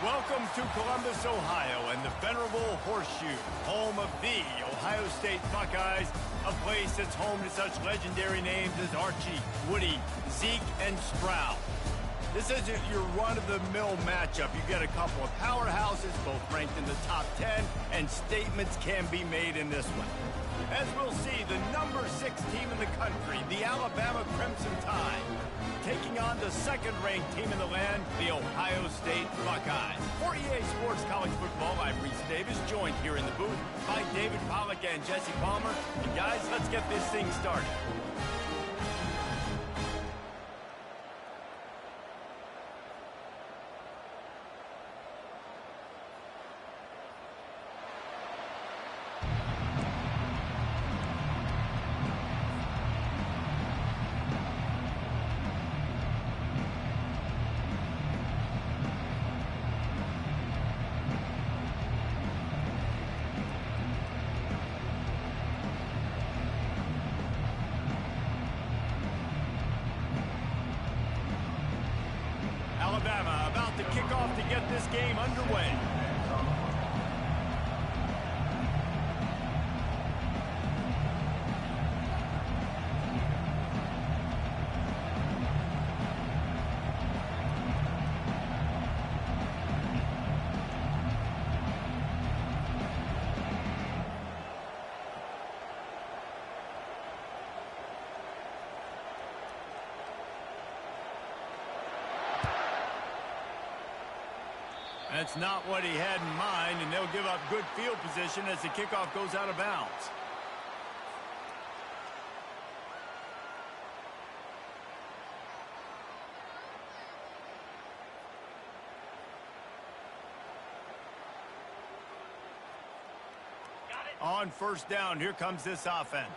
Welcome to Columbus, Ohio, and the venerable Horseshoe, home of the Ohio State Buckeyes, a place that's home to such legendary names as Archie, Woody, Zeke, and Stroud. This isn't your run-of-the-mill matchup. You get a couple of powerhouses, both ranked in the top 10, and statements can be made in this one. As we'll see, the number 6 team in the country, the Alabama Crimson Tide, taking on the second-ranked team in the land, the Ohio State Buckeyes. For EA Sports College Football, I'm Reese Davis, joined here in the booth by David Pollack and Jesse Palmer. And guys, let's get this thing started. Alabama about to kick off to get this game underway. That's not what he had in mind, and they'll give up good field position as the kickoff goes out of bounds. On first down, here comes this offense.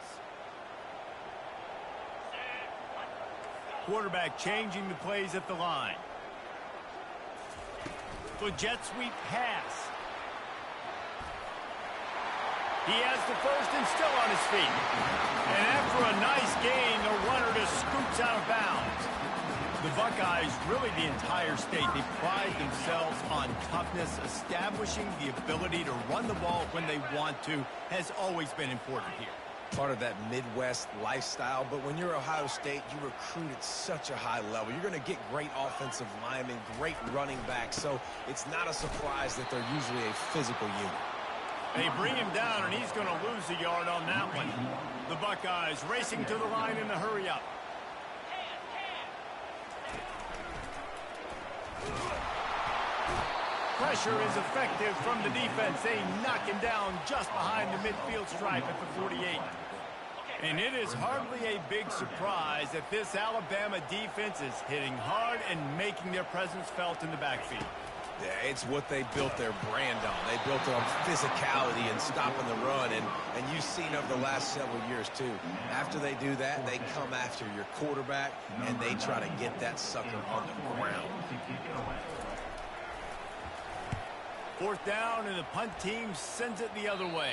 Quarterback changing the plays at the line. The jet sweep pass. He has the first and still on his feet. And after a nice gain, the runner just scoots out of bounds. The Buckeyes, really the entire state, they pride themselves on toughness. Establishing the ability to run the ball when they want to has always been important here. Part of that Midwest lifestyle, but when you're Ohio State, you recruit at such a high level. You're going to get great offensive linemen, great running backs, so it's not a surprise that they're usually a physical unit. They bring him down, and he's going to lose a yard on that one. The Buckeyes racing to the line in the hurry-up. Pressure is effective from the defense. They knock him down just behind the midfield stripe at the 48. And it is hardly a big surprise that this Alabama defense is hitting hard and making their presence felt in the backfield. Yeah, it's what they built their brand on. They built it on physicality and stopping the run, and you've seen over the last several years, too. After they do that, they come after your quarterback, and they try to get that sucker on the ground. Fourth down, and the punt team sends it the other way.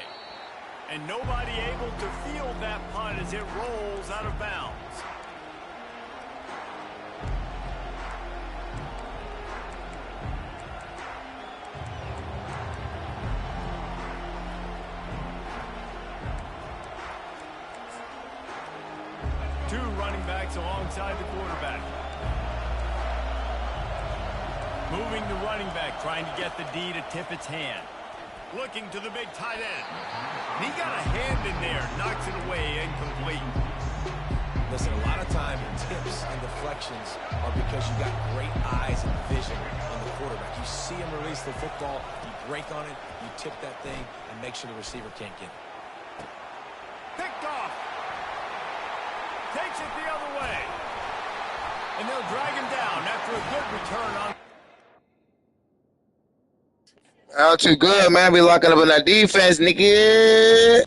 And nobody able to field that punt as it rolls out of bounds. Two running backs alongside the quarterback. Moving the running back, trying to get the D to tip its hand. Looking to the big tight end. And he got a hand in there, knocks it away, incomplete. Listen, a lot of time tips and deflections are because you got great eyes and vision on the quarterback. You see him release the football, you break on it, you tip that thing, and make sure the receiver can't get it. Picked off. Takes it the other way. And they'll drag him down after a good return on. All too good, man. We locking up in that defense, nigga.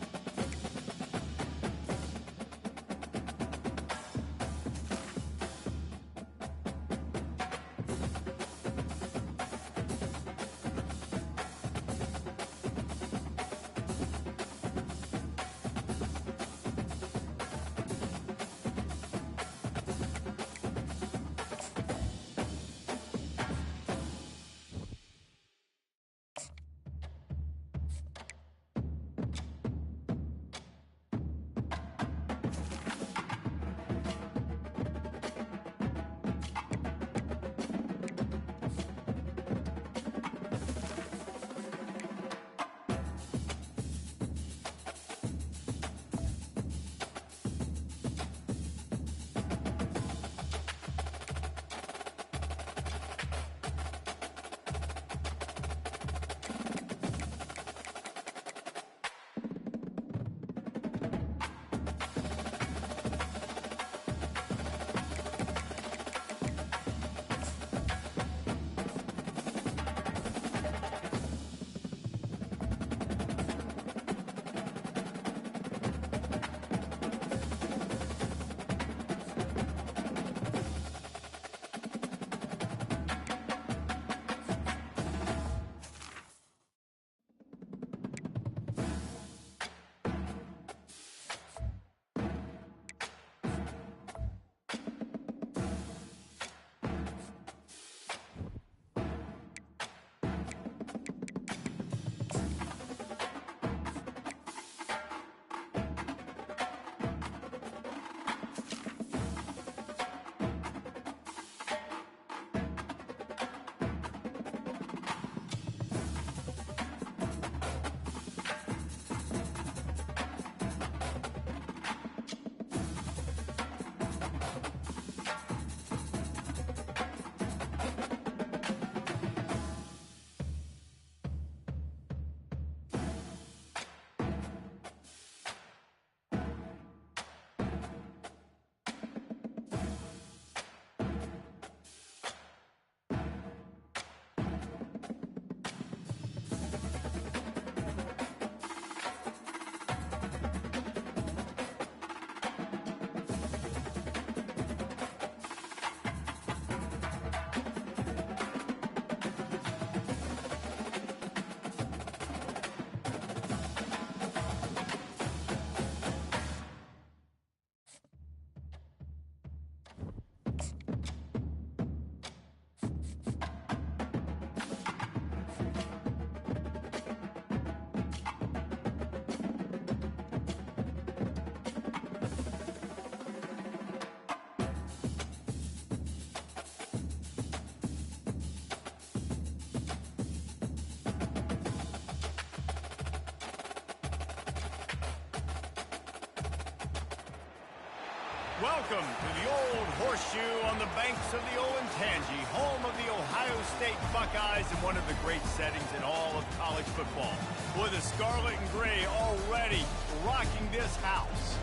Welcome to the Old Horseshoe on the banks of the Olentangy, home of the Ohio State Buckeyes and one of the great settings in all of college football. Boy, the scarlet and gray already rocking this house.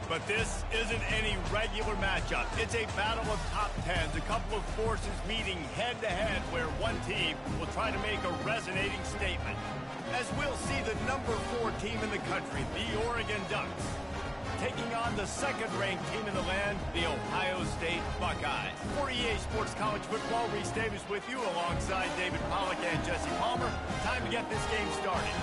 But this isn't any regular matchup. It's a battle of top tens, a couple of forces meeting head-to-head where one team will try to make a resonating statement. As we'll see the number 4 team in the country, the Oregon Ducks, taking on the second-ranked team in the land, the Ohio State Buckeyes. For EA Sports College Football, Reese Davis with you alongside David Pollack and Jesse Palmer. Time to get this game started.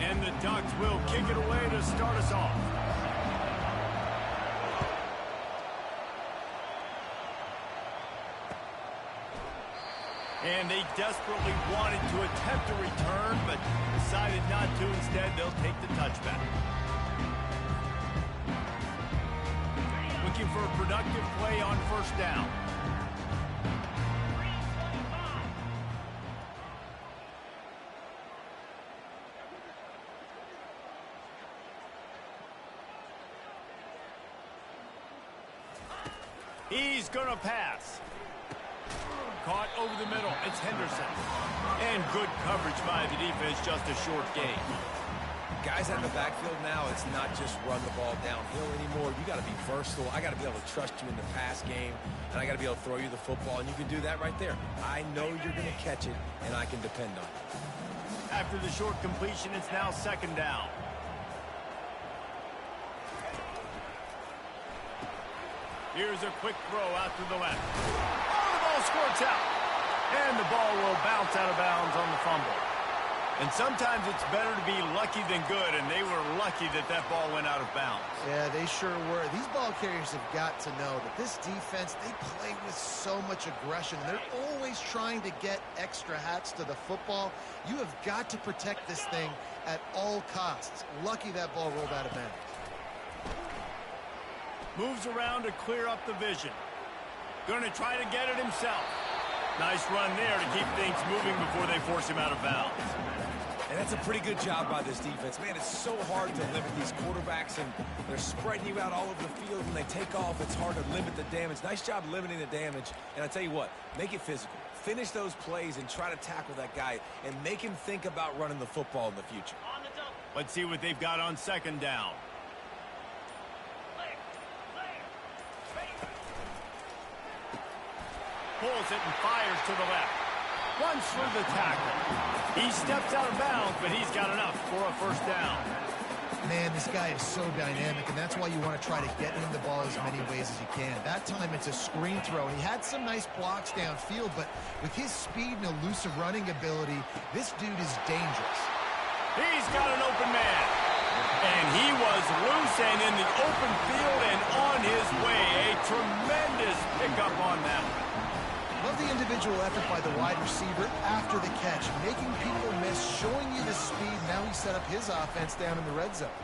And the Ducks will kick it away to start us off. And they desperately wanted to attempt a return, but decided not to. Instead, they'll take the touchback. Looking for a productive play on first down. He's going to pass. Caught over the middle. It's Henderson. And good coverage by the defense, just a short gain. Guys out in the backfield now, it's not just run the ball downhill anymore. You got to be versatile. I got to be able to trust you in the pass game, and I got to be able to throw you the football, and you can do that right there. I know you're going to catch it, and I can depend on it. After the short completion, it's now second down. Here's a quick throw out to the left. Oh, the ball squirts out. And the ball will bounce out of bounds on the fumble. And sometimes it's better to be lucky than good, and they were lucky that that ball went out of bounds. Yeah, they sure were. These ball carriers have got to know that this defense, they play with so much aggression. They're always trying to get extra hats to the football. You have got to protect this thing at all costs. Lucky that ball rolled out of bounds. Moves around to clear up the vision. Going to try to get it himself. Nice run there to keep things moving before they force him out of bounds. And that's a pretty good job by this defense. Man, it's so hard to limit these quarterbacks, and they're spreading you out all over the field. When they take off, it's hard to limit the damage. Nice job limiting the damage. And I tell you what, make it physical. Finish those plays and try to tackle that guy and make him think about running the football in the future. Let's see what they've got on second down. Pulls it and fires to the left. Runs through the tackle. He steps out of bounds, but he's got enough for a first down. Man, this guy is so dynamic, and that's why you want to try to get him the ball as many ways as you can. That time it's a screen throw, and he had some nice blocks downfield, but with his speed and elusive running ability, this dude is dangerous. He's got an open man. And he was loose and in the open field and on his way. A tremendous pickup on that one. Love the individual effort by the wide receiver after the catch, making people miss, showing you the speed. Now he set up his offense down in the red zone.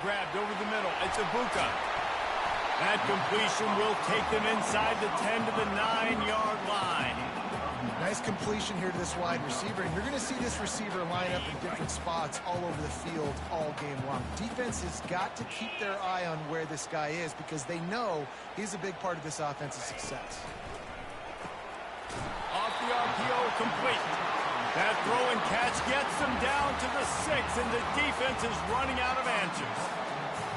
Grabbed over the middle. It's Ibuka. That completion will take them inside the 10 to the 9-yard line. Nice completion here to this wide receiver, and you're going to see this receiver line up in different spots all over the field all game long. Defense has got to keep their eye on where this guy is because they know he's a big part of this offensive success. Off the RPO, complete. That throw and catch gets them down to the 6, and the defense is running out of answers.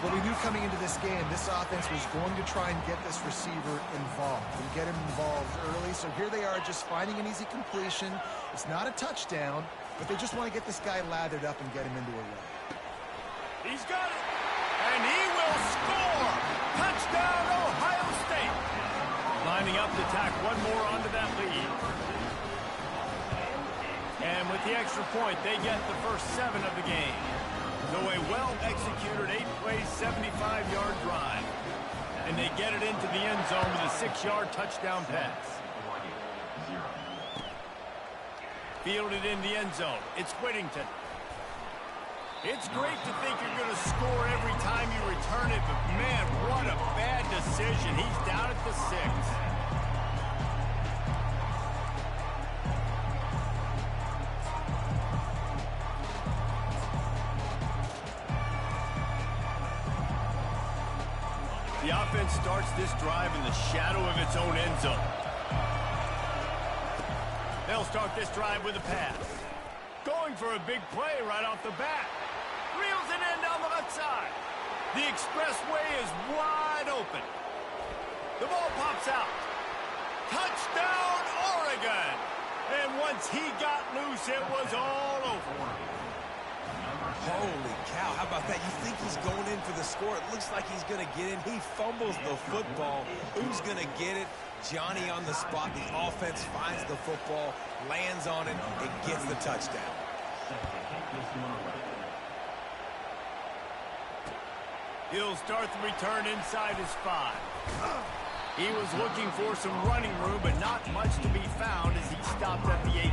Well, we knew coming into this game, this offense was going to try and get this receiver involved and get him involved early. So here they are just finding an easy completion. It's not a touchdown, but they just want to get this guy lathered up and get him into a run. He's got it, and he will score. Touchdown, Ohio State. Lining up to tack one more onto that lead. And with the extra point, they get the first 7 of the game. So a well-executed 8-play, 75-yard drive. And they get it into the end zone with a 6-yard touchdown pass. Fielded in the end zone. It's Whittington. It's great to think you're going to score every time you return it, but man, what a bad decision. He's down at the 6. The offense starts this drive in the shadow of its own end zone. They'll start this drive with a pass. Going for a big play right off the bat. Reels it in down the left side. The expressway is wide open. The ball pops out. Touchdown, Oregon! And once he got loose, it was all over. Holy cow, how about that? You think he's going in for the score. It looks like he's going to get in. He fumbles the football. Who's going to get it? Johnny on the spot. The offense finds the football, lands on it, and gets the touchdown. He'll start the return inside his 5. He was looking for some running room, but not much to be found as he stopped at the 18.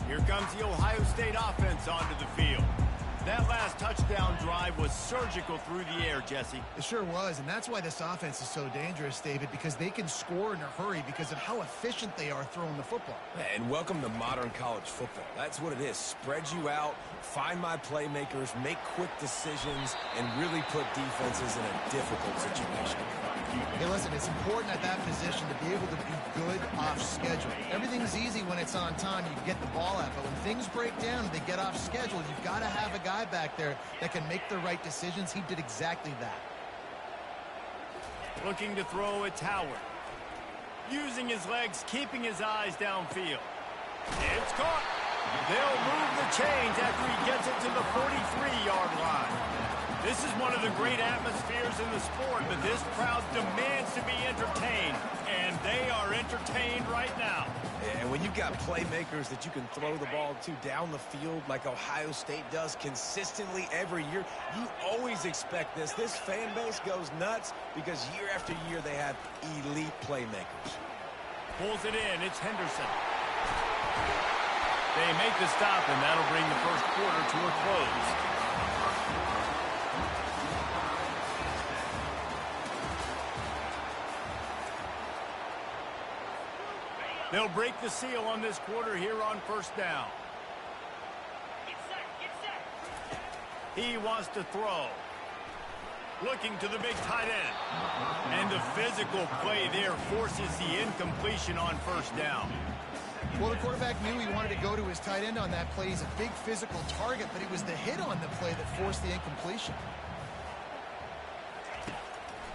Here comes the Ohio State offense onto the field. That last touchdown drive was surgical through the air, Jesse. It sure was, and that's why this offense is so dangerous, David, because they can score in a hurry because of how efficient they are throwing the football. And welcome to modern college football. That's what it is. Spread you out, find my playmakers, make quick decisions, and really put defenses in a difficult situation. Hey, listen, it's important at that position to be able to be good off schedule. Everything's easy when it's on time. You get the ball out, but when things break down and they get off schedule, you've got to have a guy back there that can make the right decisions. He did exactly that. Looking to throw, it's Howard. Using his legs, keeping his eyes downfield. It's caught. They'll move the chains after he gets it to the 43-yard line. This is one of the great atmospheres in the sport, but this crowd demands to be entertained, and they are entertained right now. And when you've got playmakers that you can throw the ball to down the field like Ohio State does consistently every year, you always expect this. This fan base goes nuts because year after year they have elite playmakers. Pulls it in. It's Henderson. They make the stop, and that'll bring the first quarter to a close. They'll break the seal on this quarter here on first down. Get set. He wants to throw. Looking to the big tight end. And the physical play there forces the incompletion on first down. Well, the quarterback knew he wanted to go to his tight end on that play. He's a big physical target, but it was the hit on the play that forced the incompletion.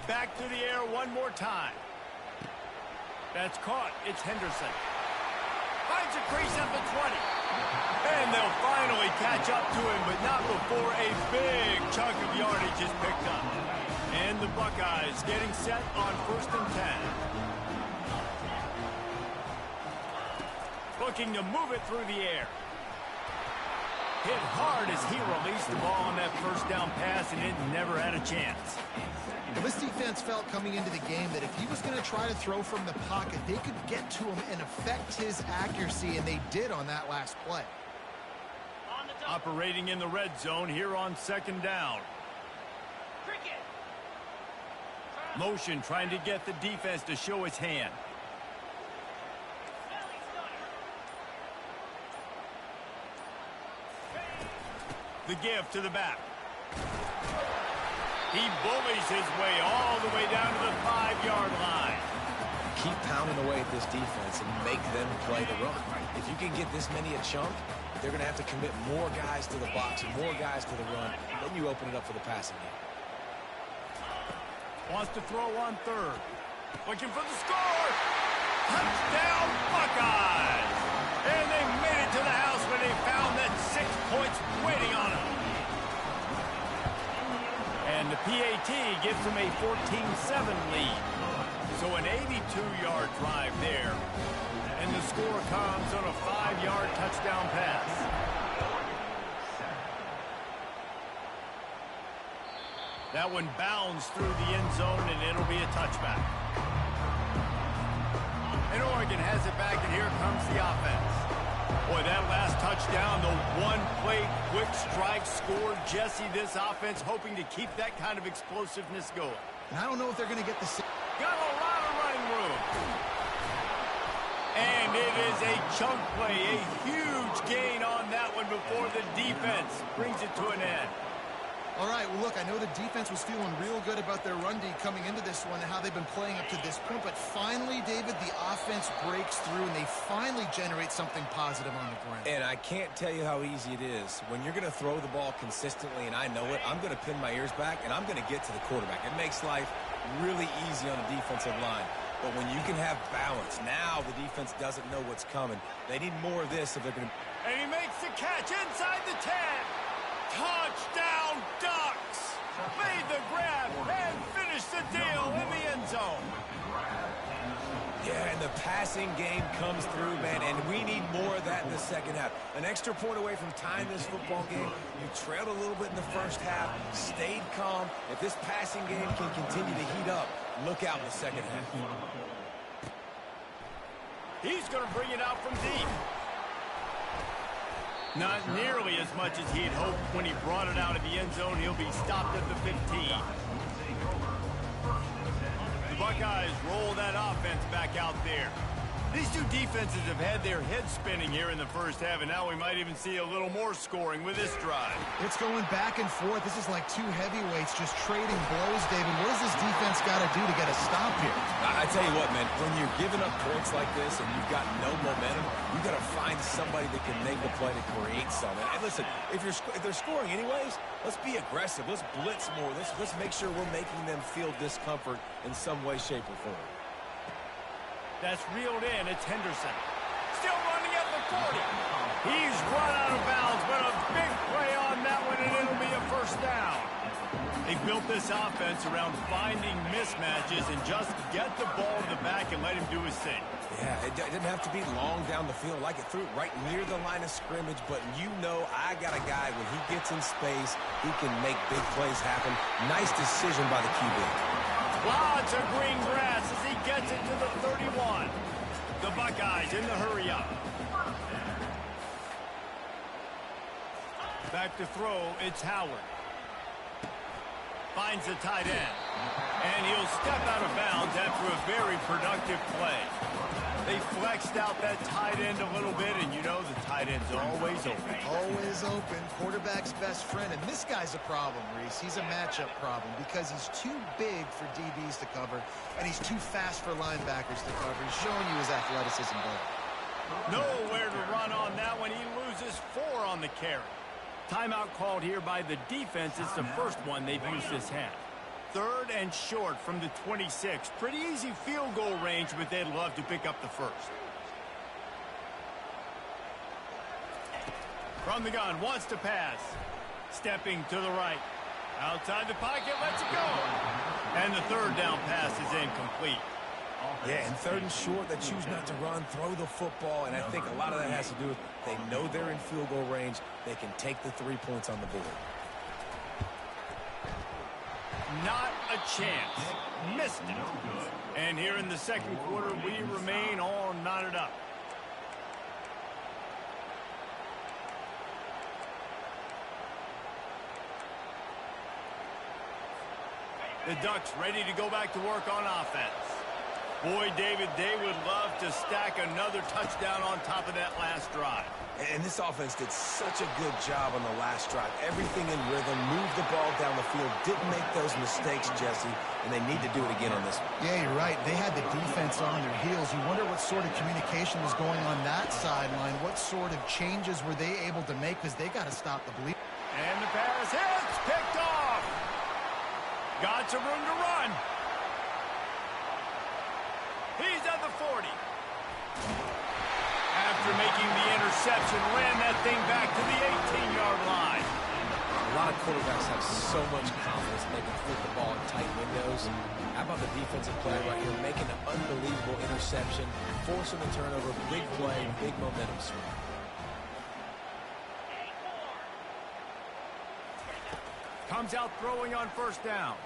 Back to the air one more time. That's caught. It's Henderson. Finds a crease at the 20. And they'll finally catch up to him, but not before a big chunk of yardage is picked up. And the Buckeyes getting set on 1st and 10. Looking to move it through the air. Hit hard as he released the ball on that first down pass, and it never had a chance. Well, this defense felt coming into the game that if he was going to try to throw from the pocket, they could get to him and affect his accuracy, and they did on that last play. Operating in the red zone here on 2nd down. Motion trying to get the defense to show its hand. The give to the back. He bullies his way all the way down to the 5-yard line. Keep pounding away at this defense and make them play the run. If you can get this many a chunk, they're going to have to commit more guys to the box and more guys to the run. Then you open it up for the passing game. Wants to throw on 3rd. Looking for the score. Touchdown, Buckeyes! And they made it to the house when they found that 6 points waiting on them. And the PAT gives them a 14-7 lead. So an 82-yard drive there. And the score comes on a 5-yard touchdown pass. That one bounds through the end zone, and it'll be a touchback. And Oregon has it back, and here comes the offense. Boy, that last touchdown, the one-play quick strike scored. Jesse, this offense hoping to keep that kind of explosiveness going. And I don't know if they're going to get the... Got a lot of running room. And it is a chunk play, a huge gain on that one before the defense brings it to an end. All right, well, look, I know the defense was feeling real good about their run D coming into this one and how they've been playing up to this point, but finally, David, the offense breaks through and they finally generate something positive on the ground. And I can't tell you how easy it is. When you're going to throw the ball consistently, and I know it, I'm going to pin my ears back, and I'm going to get to the quarterback. It makes life really easy on the defensive line. But when you can have balance, now the defense doesn't know what's coming. They need more of this if they're going to... And he makes the catch inside the 10. Touchdown, Ducks! Made the grab and finished the deal in the end zone. Yeah, and the passing game comes through, man, and we need more of that in the second half. An extra point away from tying this football game. You trailed a little bit in the first half, stayed calm. If this passing game can continue to heat up, look out in the second half. He's going to bring it out from deep. Not nearly as much as he had hoped when he brought it out of the end zone. He'll be stopped at the 15. The Buckeyes roll that offense back out there. These two defenses have had their heads spinning here in the first half, and now we might even see a little more scoring with this drive. It's going back and forth. This is like two heavyweights just trading blows, David. What does this defense got to do to get a stop here? I tell you what, man, when you're giving up points like this and you've got no momentum, you got to find somebody that can make the play to create something. And listen, if they're scoring anyways, let's be aggressive. Let's blitz more. Let's make sure we're making them feel discomfort in some way, shape, or form. That's reeled in. It's Henderson. Still running at the 40. He's run out of bounds, but a big play on that one, and it'll be a first down. They built this offense around finding mismatches and just get the ball to the back and let him do his thing. Yeah, it didn't have to be long down the field. Like it threw it right near the line of scrimmage, but you know I got a guy, when he gets in space, he can make big plays happen. Nice decision by the QB. Lots of green grass as he gets it to the 31. The Buckeyes in the hurry up. Back to throw, it's Howard. Finds the tight end. And he'll step out of bounds after a very productive play. They flexed out that tight end a little bit, and you know the tight end's always open. Always open. Quarterback's best friend. And this guy's a problem, Reese. He's a matchup problem because he's too big for DBs to cover, and he's too fast for linebackers to cover. He's showing you his athleticism, though. Nowhere to run on that one. He loses 4 on the carry. Timeout called here by the defense. It's the first one they've used this half. 3rd and short from the 26. Pretty easy field goal range, but they'd love to pick up the first. From the gun, wants to pass. Stepping to the right. Outside the pocket, lets it go. And the 3rd down pass is incomplete. Yeah, and 3rd and short, they choose not to run, throw the football, and I think a lot of that has to do with they know they're in field goal range. They can take the 3 points on the board. Not a chance. Missed it. And here in the second quarter, we remain all knotted up. The Ducks ready to go back to work on offense. Boy, David, they would love to stack another touchdown on top of that last drive. And this offense did such a good job on the last drive. Everything in rhythm, moved the ball down the field, didn't make those mistakes, Jesse, and they need to do it again on this one. Yeah, you're right. They had the defense on their heels. You wonder what sort of communication was going on that sideline. What sort of changes were they able to make, because they got to stop the bleed. And the pass hits, picked off. Got some room to run. He's at the 40. After making the interception, ran that thing back to the 18-yard line. A lot of quarterbacks have so much confidence they can flip the ball in tight windows. How about the defensive play right here, making an unbelievable interception, forcing the turnover, big play, big momentum swing. Comes out throwing on first down.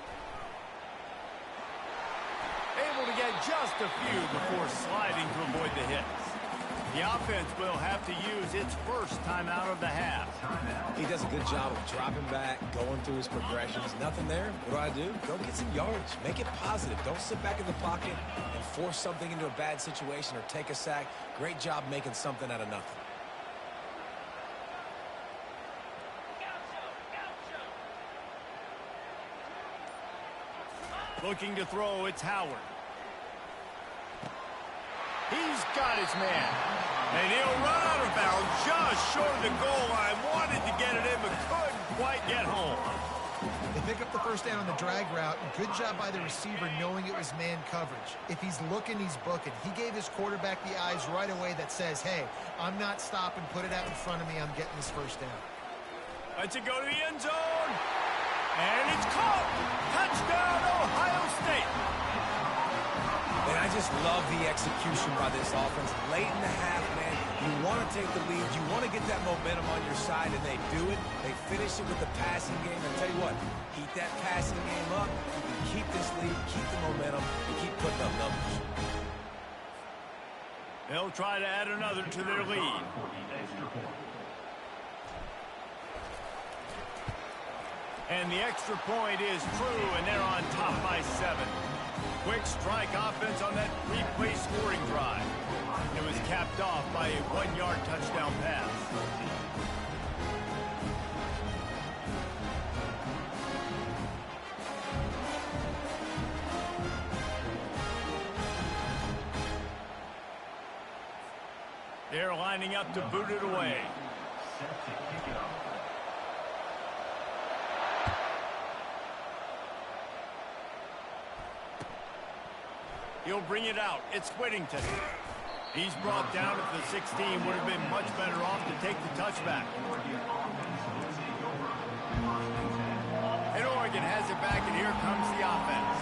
able to get just a few before sliding to avoid the hits. The offense will have to use its first timeout of the half. He does a good job of dropping back, going through his progressions. Nothing there. What do? Go get some yards. Make it positive. Don't sit back in the pocket and force something into a bad situation or take a sack. Great job making something out of nothing. Looking to throw, it's Howard. He's got his man. And he'll run out of bounds just short of the goal line. Wanted to get it in, but couldn't quite get home. They pick up the first down on the drag route. Good job by the receiver knowing it was man coverage. If he's looking, he's booking. He gave his quarterback the eyes right away that says, hey, I'm not stopping. Put it out in front of me. I'm getting this first down. Let's it go to the end zone. And it's caught. Touchdown, Ohio State. And I just love the execution by this offense. Late in the half, man, you want to take the lead. You want to get that momentum on your side, and they do it. They finish it with the passing game. And tell you what, keep that passing game up. You can keep this lead, keep the momentum, and keep putting up numbers. They'll try to add another to their lead. And the extra point is true, and they're on top by 7. Quick strike offense on that replay scoring drive. It was capped off by a 1-yard touchdown pass. They're lining up to boot it away. He'll bring it out. It's Whittington. He's brought down at the 16. Would have been much better off to take the touchback. And Oregon has it back, and here comes the offense.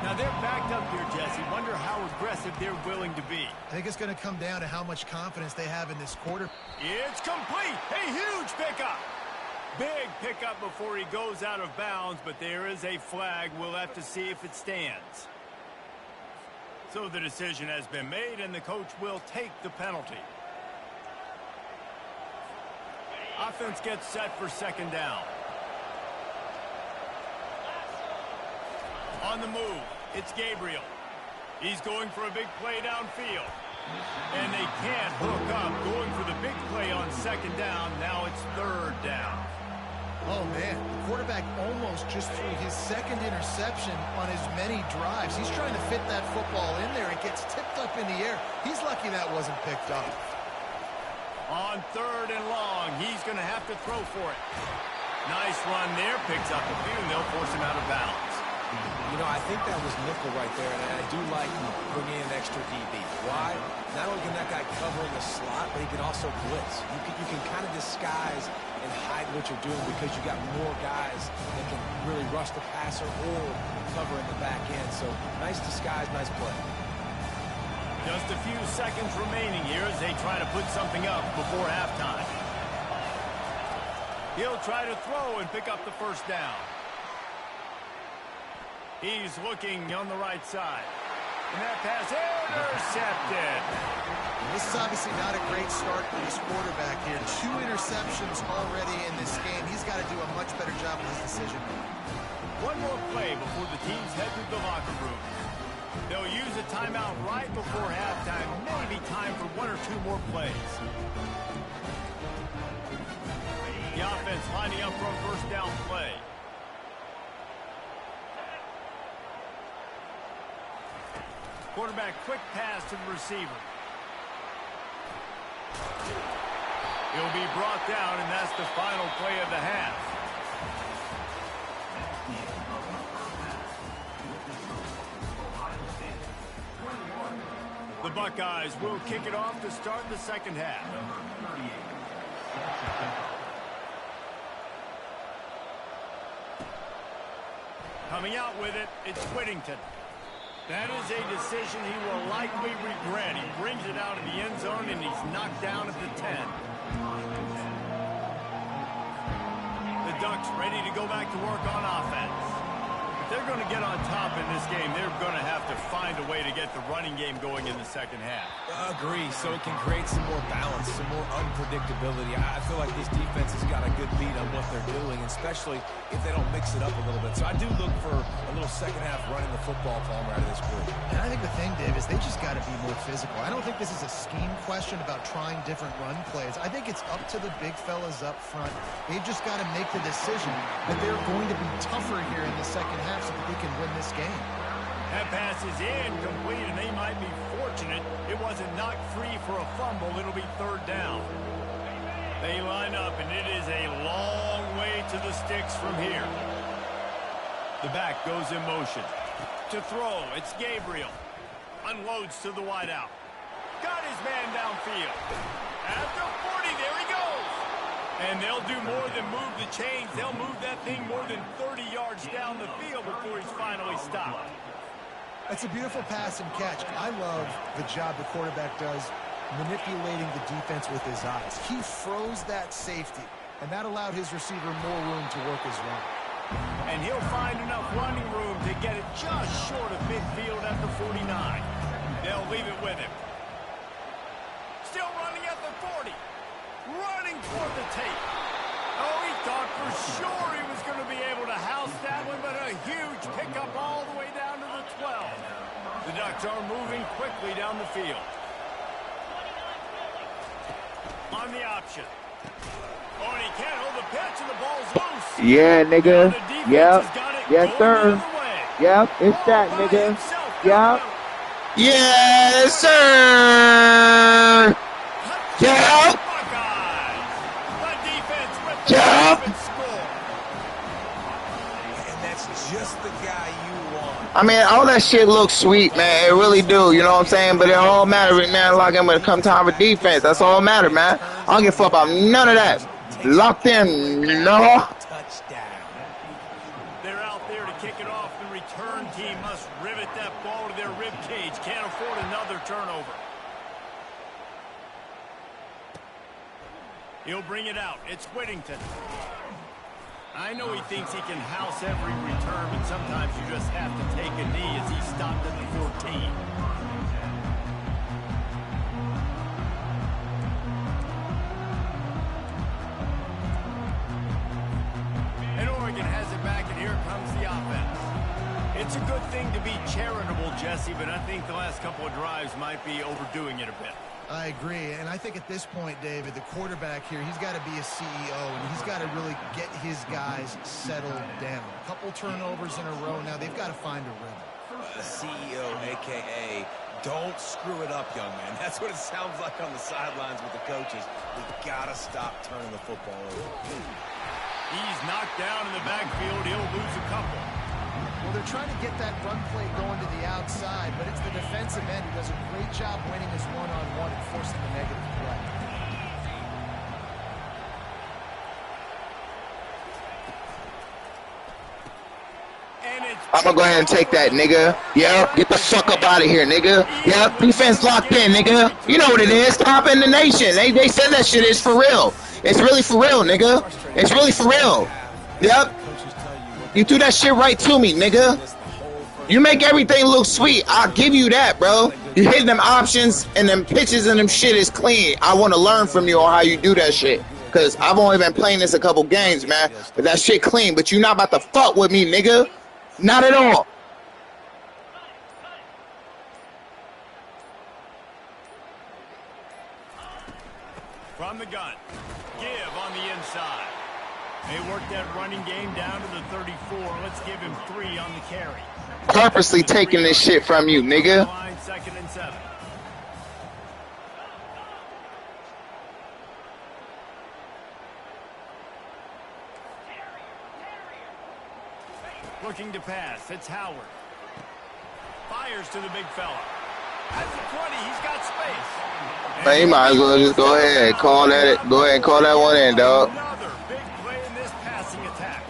Now they're backed up here, Jesse. Wonder how aggressive they're willing to be. I think it's going to come down to how much confidence they have in this quarter. It's complete. A huge pickup. Big pickup before he goes out of bounds, but there is a flag. We'll have to see if it stands. So the decision has been made, and the coach will take the penalty. Offense gets set for second down. On the move, it's Gabriel. He's going for a big play downfield. And they can't hook up. Going for the big play on second down. Now it's third down. Oh, man, the quarterback almost just threw his second interception on as many drives. He's trying to fit that football in there. It gets tipped up in the air. He's lucky that wasn't picked up. On third and long, he's going to have to throw for it. Nice run there. Picks up a few, and they'll force him out of bounds. You know, I think that was nickel right there, and I do like bringing in an extra DB. Why? Not only can that guy cover in the slot, but he can also blitz. You can kind of disguise and hide what you're doing because you got more guys that can really rush the passer or cover in the back end. So nice disguise, nice play. Just a few seconds remaining here as they try to put something up before halftime. He'll try to throw and pick up the first down. He's looking on the right side. And that pass intercepted. This is obviously not a great start for this quarterback here. 2 interceptions already in this game. He's got to do a much better job with his decision making. One more play before the teams head to the locker room. They'll use a timeout right before halftime. Maybe time for 1 or 2 more plays. The offense lining up for a first down play. Quarterback quick pass to the receiver. He'll be brought down, and that's the final play of the half. The Buckeyes will kick it off to start the second half. Coming out with it, it's Whittington. That is a decision he will likely regret. He brings it out of the end zone, and he's knocked down at the 10. The Ducks ready to go back to work on offense. if they're going to get on top in this game, they're going to have to find a way to get the running game going in the second half. Agree, so it can create some more balance, some more unpredictability. I feel like this defense has got a good beat on what they're doing, especially if they don't mix it up a little bit. So I do look for a little second half running the football Palmer out of this group. And I think the thing, Dave, is they just got to be more physical. I don't think this is a scheme question about trying different run plays. I think it's up to the big fellas up front. They've just got to make the decision that they're going to be tougher here in the second half so that they can win this game. That pass is incomplete, and they might be fortunate it wasn't knocked free for a fumble. It'll be third down. They line up, and it is a long way to the sticks from here. The back goes in motion. To throw, it's Gabriel. Unloads to the wideout. Got his man downfield. At the 40, there he goes. And they'll do more than move the chains. They'll move that thing more than 30 yards down the field before he's finally stopped. It's a beautiful pass and catch. I love the job the quarterback does manipulating the defense with his eyes. He froze that safety, and that allowed his receiver more room to work his run. And he'll find enough running room to get it just short of midfield at the 49. They'll leave it with him. Still running at the 40. Running toward the tape. Oh, he thought for sure he was going to be able to house that one, but a huge pickup all the way down to the 12. The Ducks are moving quickly down the field. On the option. Oh, and he can't hold the pitch, and the ball's loose. Yeah, nigga. Yep. Yes, sir. Yep, it's that, nigga. Yep. Yes, sir. Yep. Yep. And that's just the guy you want. I mean, all that shit looks sweet, man. It really do, you know what I'm saying? But it all matters, man. Like, when it come time for defense, that's all that matters, man. I don't give a fuck about none of that. Locked in, no. Touchdown. They're out there to kick it off. The return team must rivet that ball to their rib cage. Can't afford another turnover. He'll bring it out. It's Whittington. I know he thinks he can house every return, but sometimes you just have to take a knee as he stopped at the 14. And Oregon has it back, and here comes the offense. It's a good thing to be charitable, Jesse, but I think the last couple of drives might be overdoing it a bit. I agree, and I think at this point, David, the quarterback here, he's got to be a CEO, and he's got to really get his guys settled down. A couple turnovers in a row now. They've got to find a rhythm. The CEO, a.k.a. don't screw it up, young man. That's what it sounds like on the sidelines with the coaches. We got to stop turning the football over. He's knocked down in the backfield. He'll lose a couple. Well, they're trying to get that run play going to the outside, but it's the defensive end who does a great job winning his one-on-one and forcing the negative play. I'm gonna go ahead and take that, nigga. Yep, get the fuck up out of here, nigga. Yep, defense locked in, nigga. You know what it is. Top in the nation. They said that shit is for real. It's really for real, nigga. It's really for real. Yep. You threw that shit right to me, nigga. You make everything look sweet. I'll give you that, bro. You hitting them options and them pitches and them shit is clean. I want to learn from you on how you do that shit. Because I've only been playing this a couple games, man. But that shit clean. But you not about to fuck with me, nigga. Not at all. From the gun. Give on the inside. They work that running game down to the 34. Let's give him 3 on the carry. Purposely taking this shit from you, nigga. Second and 7. Looking to pass. It's Howard. Fires to the big fella. At the 20, he's got space. Man, you might as well just go ahead and call that. Go ahead and call that one in, dog. Another big play in this passing attack.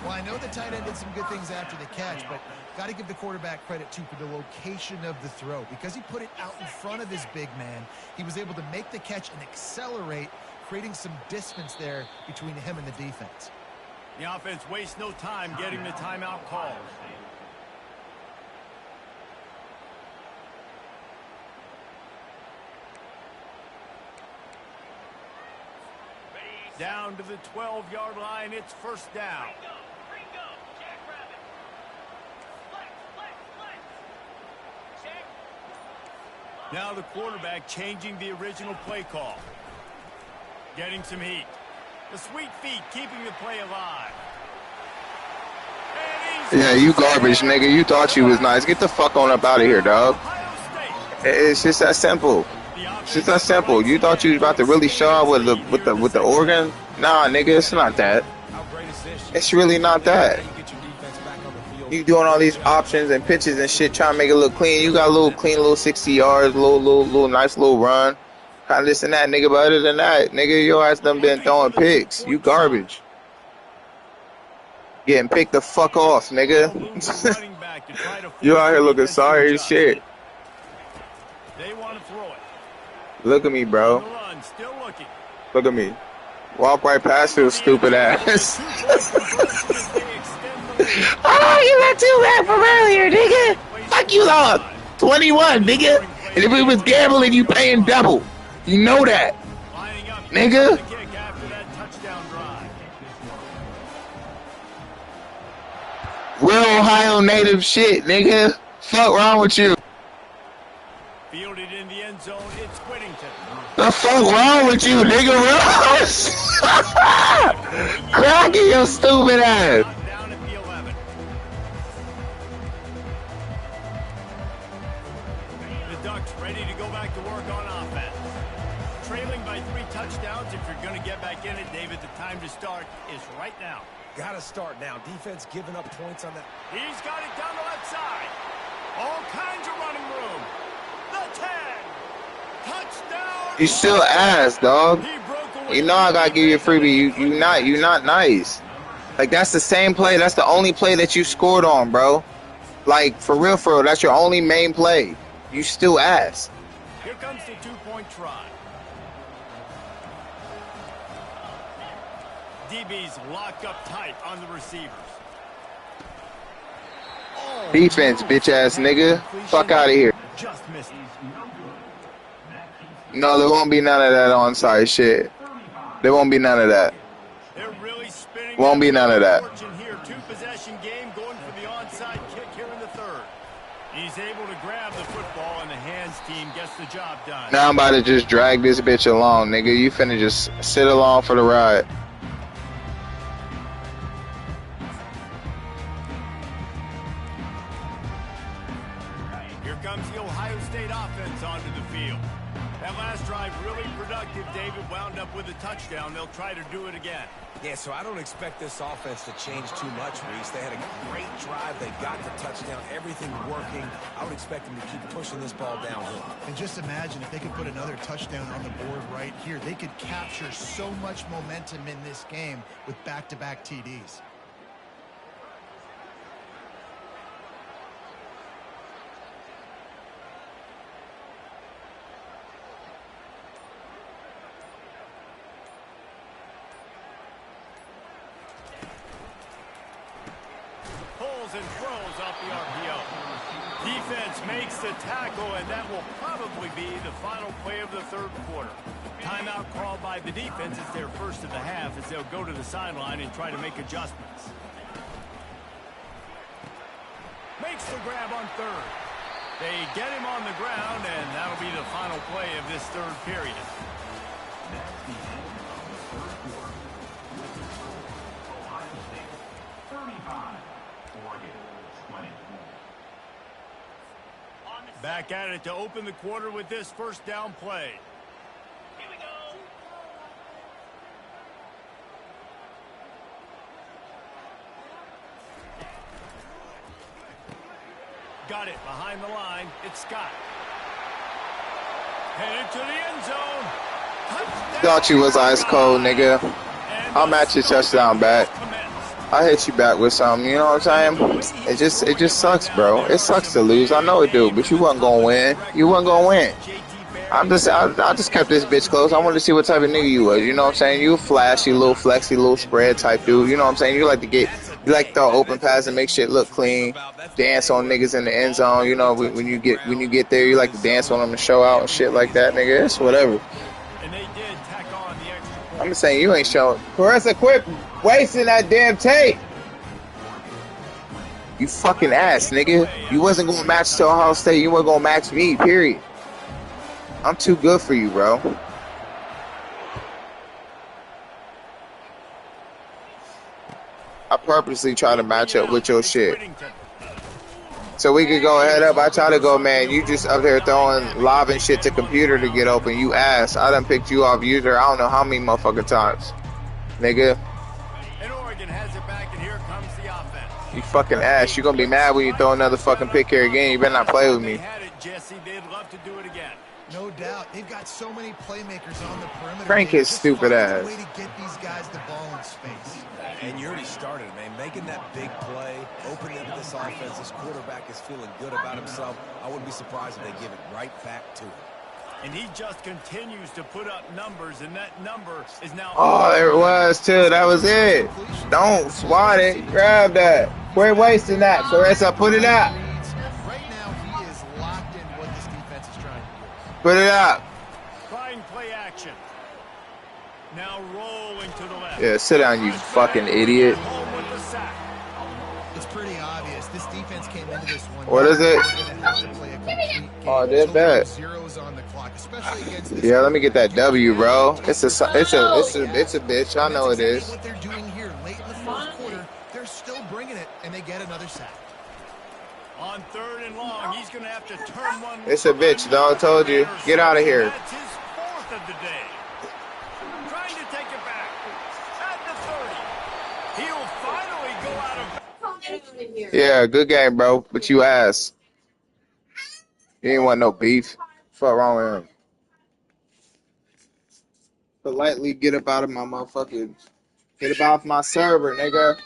Well, I know the tight end did some good things after the catch, but got to give the quarterback credit, too, for the location of the throw. Because he put it out in front of his big man, he was able to make the catch and accelerate, creating some distance there between him and the defense. The offense wastes no time getting the timeout called. Down to the 12-yard line, it's first down. Now the quarterback changing the original play call. Getting some heat. The sweet feet keeping the play alive. Yeah, you garbage, nigga. You thought you was nice. Get the fuck on up out of here, dog. It's just that simple. It's just that simple. You thought you was about to really show out with the organ? Nah, nigga, it's not that. It's really not that. You doing all these options and pitches and shit, trying to make it look clean. You got a little clean, little 60 yards, little nice little run, kind of this and that, nigga. But other than that, nigga, your ass done been throwing picks. You garbage. Getting picked the fuck off, nigga. You out here looking sorry as shit. They want to throw it. Look at me, bro. Look at me. Walk right past your stupid ass. Oh, you got too bad from earlier, nigga. Fuck you lost. 21, nigga. And if it was gambling, you paying double. You know that. Nigga. Real Ohio native shit, nigga. Fuck wrong with you? Fielded in the end zone, it's Whittington. The fuck wrong with you, nigga? Cracking your stupid ass. Down at the 11. The Ducks ready to go back to work on offense. Trailing by 3 touchdowns. If you're going to get back in it, David, the time to start is right now. Got to start now. Defense giving up points on that. He's got it down the left side. All kinds of running room. The 10. Touchdown. You still ass, dog. You know I gotta give you a freebie. You not nice. Like, that's the same play. That's the only play that you scored on, bro. Like, for real, that's your only main play. You still ass. Here comes the 2-point try. DB's locked up tight on the receivers. Defense, bitch ass nigga. Fuck out of here. Just missed. No, there won't be none of that onside shit. There won't be none of that. They're really spinning. Won't be none of that. Here, 2-possession game going for the onside kick here in the third. He's able to grab the football, and the hands team gets the job done. Now I'm about to just drag this bitch along, nigga. You finna just sit along for the ride. Here comes the Ohio State offense onto the field. That last drive really productive. David wound up with a touchdown. They'll try to do it again. Yeah, so I don't expect this offense to change too much, Reese. They had a great drive. They got the touchdown. Everything working. I would expect them to keep pushing this ball downhill. And just imagine if they could put another touchdown on the board right here. They could capture so much momentum in this game with back-to-back TDs. And throws off the RPO. Defense makes the tackle, and that will probably be the final play of the third quarter. Timeout called by the defense. It's their first of the half as they'll go to the sideline and try to make adjustments. Makes the grab on third. They get him on the ground, and that'll be the final play of this third period. Back at it to open the quarter with this first down play. Here we go. Got it behind the line. It's Scott. Headed to the end zone. Touchdown. Thought you was ice cold, nigga. I'll match your touchdown back. I hit you back with something, you know what I'm saying? It just sucks, bro. It sucks to lose. I know it do, but you wasn't gonna win. You wasn't gonna win. I just kept this bitch close. I wanted to see what type of nigga you was. You know what I'm saying? You a flashy, little flexy, little spread type dude. You know what I'm saying? You like to throw open pass and make shit look clean. Dance on niggas in the end zone. You know, when you get there, you like to dance on them and show out and shit like that, nigga. It's whatever. I'm just saying you ain't showing. Caressa, quit wasting that damn tape. You fucking ass, nigga. You wasn't gonna match to Ohio State. You weren't gonna match me. Period. I'm too good for you, bro. I purposely try to match up with your shit. So we could go head up. I try to go, man. You just up here throwing, lobbing shit to computer to get open. You ass. I done picked you off user I don't know how many motherfucking times. Nigga. And Oregon has it back, and here comes the offense. You fucking ass. You gonna be mad when you throw another fucking pick here again. You better not play with me. Jesse, they'd love to do it again. No doubt. They've got so many playmakers on the perimeter. Frank his stupid ass. Way to get these guys the ball in space. And you already started, man. Making that big play, opening up this offense. This quarterback is feeling good about himself. I wouldn't be surprised if they give it right back to him. And he just continues to put up numbers, and that number is now... Oh, there it was, too. That was it. Don't swat it. Grab that. Quit wasting that. Caressa, put it up. Right now, he is locked in what this defense is trying to do. Put it up. Trying play action. Now rolling to the left. Yeah, sit down, you fucking idiot. It's pretty obvious. This defense came into this one. What is it? Oh, they're bad. Zeros on the clock, especially against this. Yeah, let me get that W, bro. It's a bitch. I know it is. What they're doing here late in the fourth quarter, they're still bringing it, and they get another sack. On 3rd and long, he's going to have to turn one. It's a bitch, dog. Told you. Get out of here. That's his 4th of the day. Trying to take it back. At the 30. He'll finally go out of... Yeah, good game, bro. But you ass. You ain't want no beef. Fuck wrong with him. Politely get up out of my motherfucking... Get up off my server, nigga.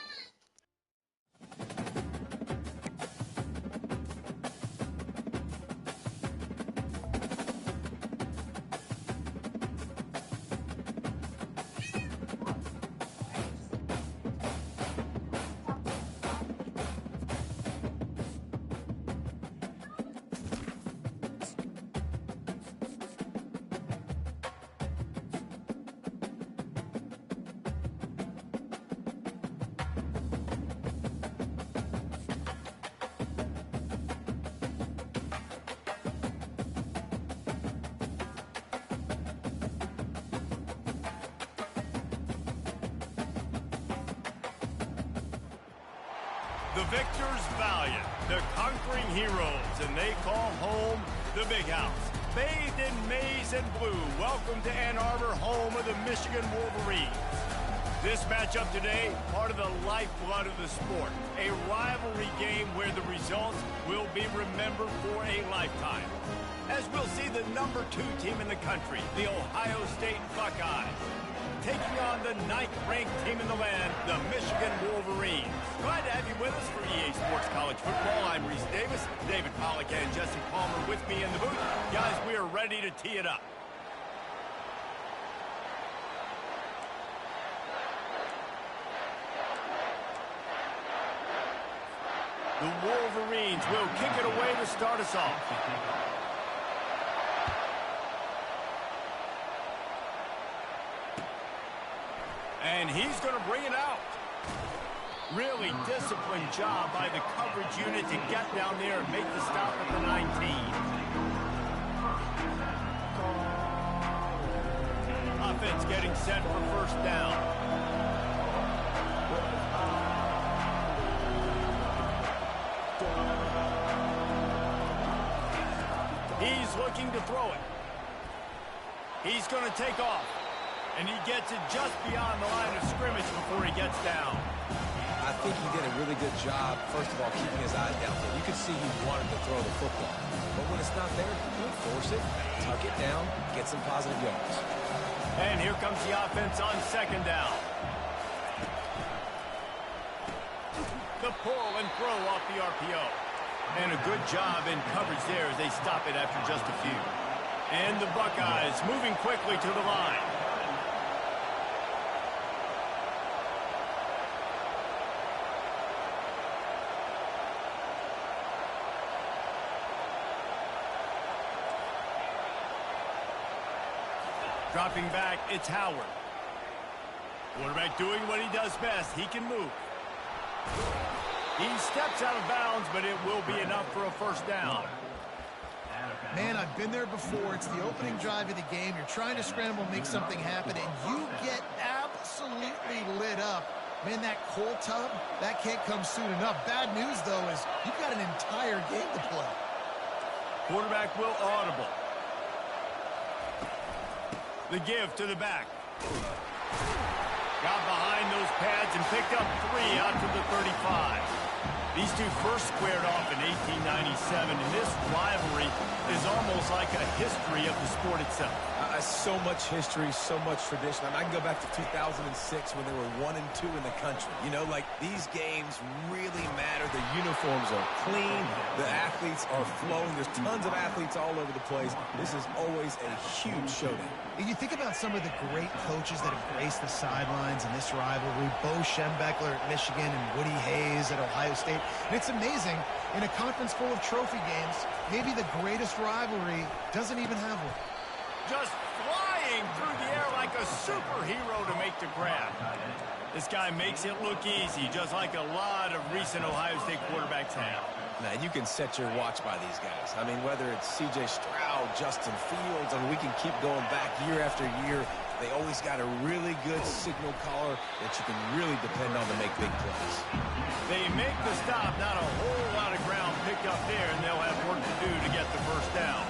The victors valiant, the conquering heroes, and they call home the Big House. Bathed in maize and blue, welcome to Ann Arbor, home of the Michigan Wolverines. This matchup today, part of the lifeblood of the sport. A rivalry game where the results will be remembered for a lifetime. As we'll see the #2 team in the country, the Ohio State Buckeyes, taking on the 9th-ranked team in the land, the Michigan Wolverines. Glad to have you with us for EA Sports College Football. I'm Reese Davis, David Pollack and Jesse Palmer with me in the booth. Guys, we are ready to tee it up. The Wolverines will kick it away to start us off. And he's going to bring it out. Really disciplined job by the coverage unit to get down there and make the stop at the 19. Offense getting set for first down. He's looking to throw it. He's going to take off. And he gets it just beyond the line of scrimmage before he gets down. I think he did a really good job, first of all, keeping his eyes down there. You could see he wanted to throw the football. But when it's not there, don't force it. Tuck it down, get some positive yards. And here comes the offense on 2nd down. The pull and throw off the RPO. And a good job in coverage there as they stop it after just a few. And the Buckeyes moving quickly to the line. Dropping back, it's Howard. Quarterback doing what he does best. He can move. He steps out of bounds, but it will be enough for a first down. Man, I've been there before. It's the opening drive of the game. You're trying to scramble, make something happen, and you get absolutely lit up. Man, that cold tub, that can't come soon enough. Bad news, though, is you've got an entire game to play. Quarterback will audible. The give to the back. Got behind those pads and picked up 3 out to the 35. These two first squared off in 1897, and this rivalry is almost like a history of the sport itself. So much history, so much tradition. I can go back to 2006 when they were 1 and 2 in the country. You know, like, these games really matter. The uniforms are clean. The athletes are flowing. There's tons of athletes all over the place. This is always a huge showdown. And you think about some of the great coaches that have graced the sidelines in this rivalry. Bo Schembechler at Michigan and Woody Hayes at Ohio State. And it's amazing, in a conference full of trophy games, maybe the greatest rivalry doesn't even have one. Just flying through the air like a superhero to make the grab. This guy makes it look easy, just like a lot of recent Ohio State quarterbacks have. Man, you can set your watch by these guys. I mean, whether it's C.J. Stroud, Justin Fields, I mean, we can keep going back year after year. They always got a really good signal caller that you can really depend on to make big plays. They make the stop, not a whole lot of ground picked up there, and they'll have work to do to get the first down.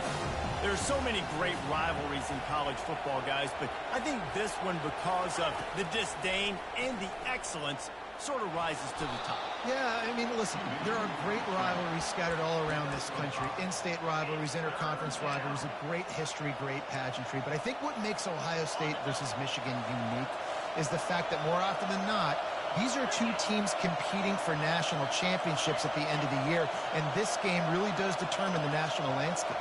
There's so many great rivalries in college football, guys, but I think this one, because of the disdain and the excellence, sort of rises to the top. Yeah, I mean, listen, there are great rivalries scattered all around this country. In-state rivalries, interconference rivalries, a great history, great pageantry. But I think what makes Ohio State versus Michigan unique is the fact that more often than not, these are two teams competing for national championships at the end of the year, and this game really does determine the national landscape.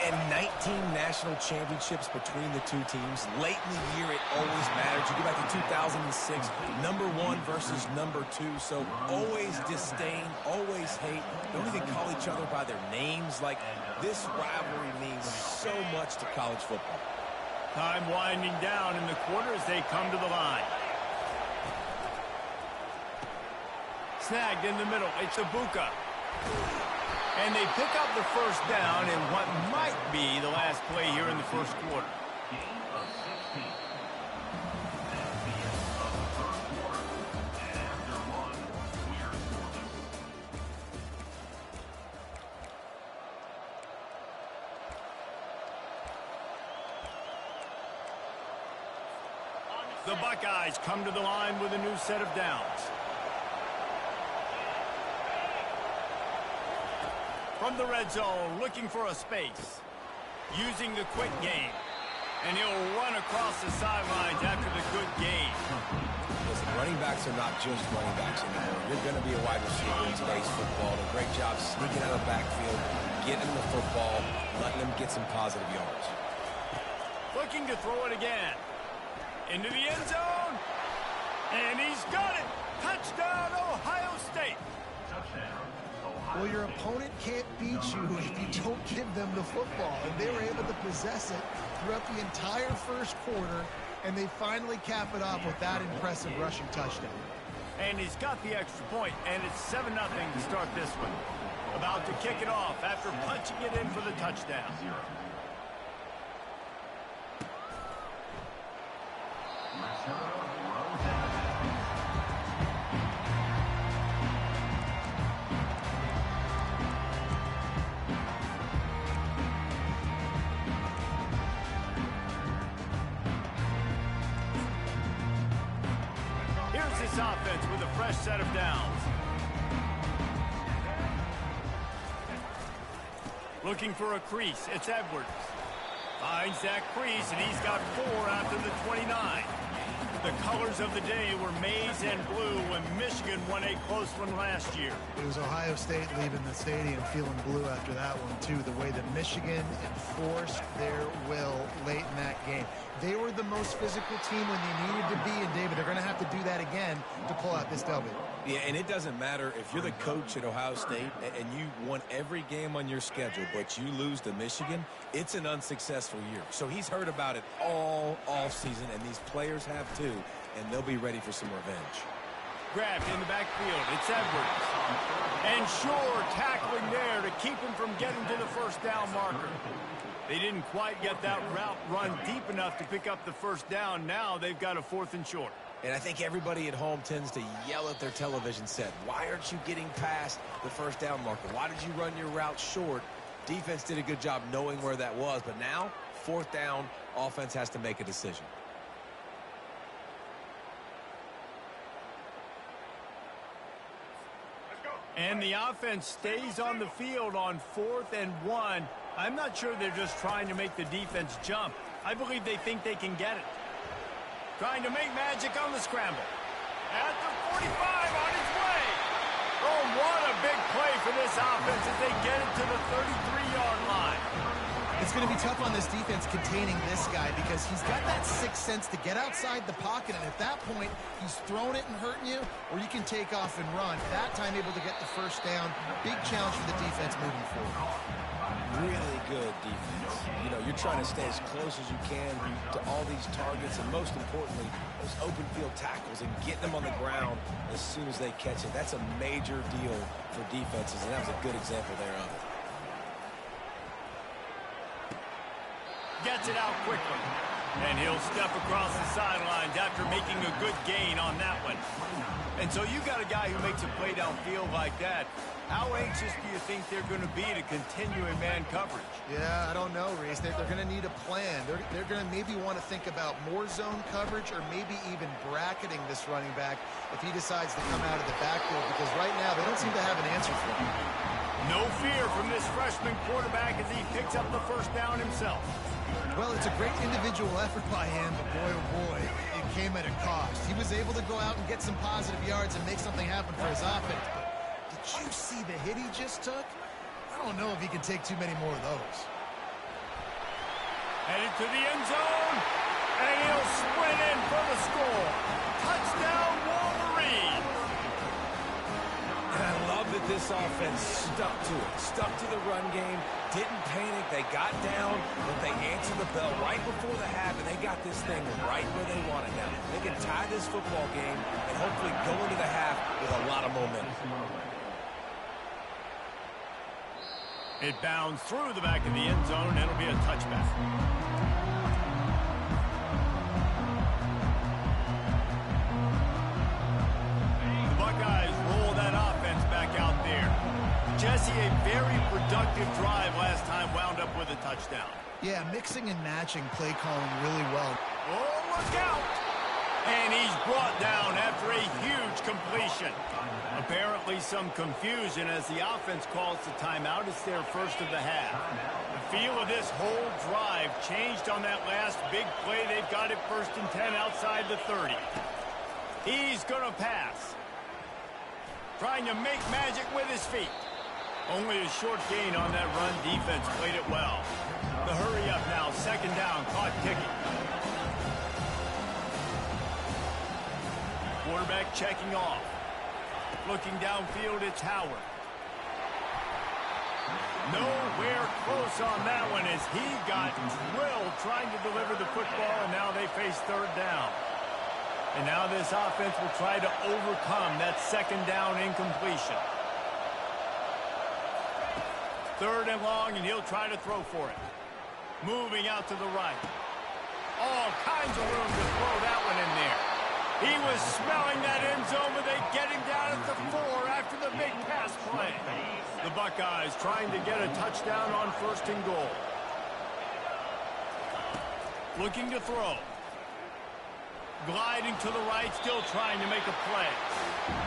And 19 national championships between the two teams. Late in the year, it always matters. You go back to 2006, #1 versus #2. So always disdain, always hate. Don't even call each other by their names. Like, this rivalry means so much to college football. Time winding down in the quarter as they come to the line. Snagged in the middle. It's Ibuka. And they pick up the first down in what might be the last play here in the first quarter. The Buckeyes come to the line with a new set of downs. From the red zone, looking for a space. Using the quick game. And he'll run across the sidelines after the good game. Listen, running backs are not just running backs anymore. You're going to be a wide receiver in today's football. A great job sneaking out of the backfield, getting the football, letting them get some positive yards. Looking to throw it again. Into the end zone. And he's got it. Touchdown, Ohio State. Well, your opponent can't beat you if you don't give them the football. And they were able to possess it throughout the entire first quarter, and they finally cap it off with that impressive rushing touchdown. And he's got the extra point, and it's 7-0 to start this one. About to kick it off after punching it in for the touchdown. Here's this offense with a fresh set of downs. Looking for a crease, it's Edwards. Finds that crease, and he's got 4 after the 29. The colors of the day were maize and blue when Michigan won a close one last year. It was Ohio State leaving the stadium feeling blue after that one, too. The way that Michigan enforced their will late in that game. They were the most physical team when they needed to be, and David, they're going to have to do that again to pull out this W. Yeah, and it doesn't matter if you're the coach at Ohio State and you won every game on your schedule, but you lose to Michigan, it's an unsuccessful year. So he's heard about it all offseason, and these players have too, and they'll be ready for some revenge. Grabbed in the backfield. It's Edwards. And Shore tackling there to keep him from getting to the first down marker. They didn't quite get that route run deep enough to pick up the first down. Now they've got a 4th and short. And I think everybody at home tends to yell at their television set. Why aren't you getting past the first down marker? Why did you run your route short? Defense did a good job knowing where that was. But now, 4th down, offense has to make a decision. And the offense stays on the field on 4th and 1. I'm not sure they're just trying to make the defense jump. I believe they think they can get it. Trying to make magic on the scramble. At the 45 on its way. Oh, what a big play for this offense as they get it to the 33-yard line. It's going to be tough on this defense containing this guy because he's got that sixth sense to get outside the pocket, and at that point, he's throwing it and hurting you, or you can take off and run. That time able to get the first down. Big challenge for the defense moving forward. Really good defense. You know, you're trying to stay as close as you can to all these targets, and most importantly, those open field tackles and getting them on the ground as soon as they catch it. That's a major deal for defenses, and that was a good example there of it. Gets it out quickly. And he'll step across the sidelines after making a good gain on that one. And so you got a guy who makes a play downfield like that. How anxious do you think they're going to be to continue in man coverage? Yeah, I don't know, Reese. They're going to need a plan. They're going to maybe want to think about more zone coverage or maybe even bracketing this running back if he decides to come out of the backfield, because right now they don't seem to have an answer for him. No fear from this freshman quarterback as he picks up the first down himself. Well, it's a great individual effort by him, but boy, oh boy, it came at a cost. He was able to go out and get some positive yards and make something happen for his offense, but did you see the hit he just took? I don't know if he can take too many more of those. Headed to the end zone, and he'll sprint in for the score. Touchdown, Wolverine! And I love that this offense stuck to it, stuck to the run game, didn't panic, they got down, but they answered the bell right before the half, and they got this thing right where they want it now. They can tie this football game and hopefully go into the half with a lot of momentum. It bounds through the back of the end zone, and it'll be a touchback. The Buckeyes roll that offense back out there. Jesse, a very productive drive last time wound up with a touchdown. Yeah, mixing and matching play calling really well. Oh, look out! And he's brought down after a huge completion. Apparently some confusion as the offense calls the timeout. It's their first of the half. The feel of this whole drive changed on that last big play. They've got it 1st and 10 outside the 30. He's going to pass. Trying to make magic with his feet. Only a short gain on that run. Defense played it well. The hurry up now. 2nd down. Clock ticking. Quarterback checking off. Looking downfield, it's Howard. Nowhere close on that one as he got drilled trying to deliver the football, and now they face 3rd down. And now this offense will try to overcome that 2nd down incompletion. 3rd and long, and he'll try to throw for it. Moving out to the right. All kinds of room to throw that one in there. He was smelling that end zone, but they get him down at the 4 after the big pass play. The Buckeyes trying to get a touchdown on 1st and goal. Looking to throw. Gliding to the right, still trying to make a play.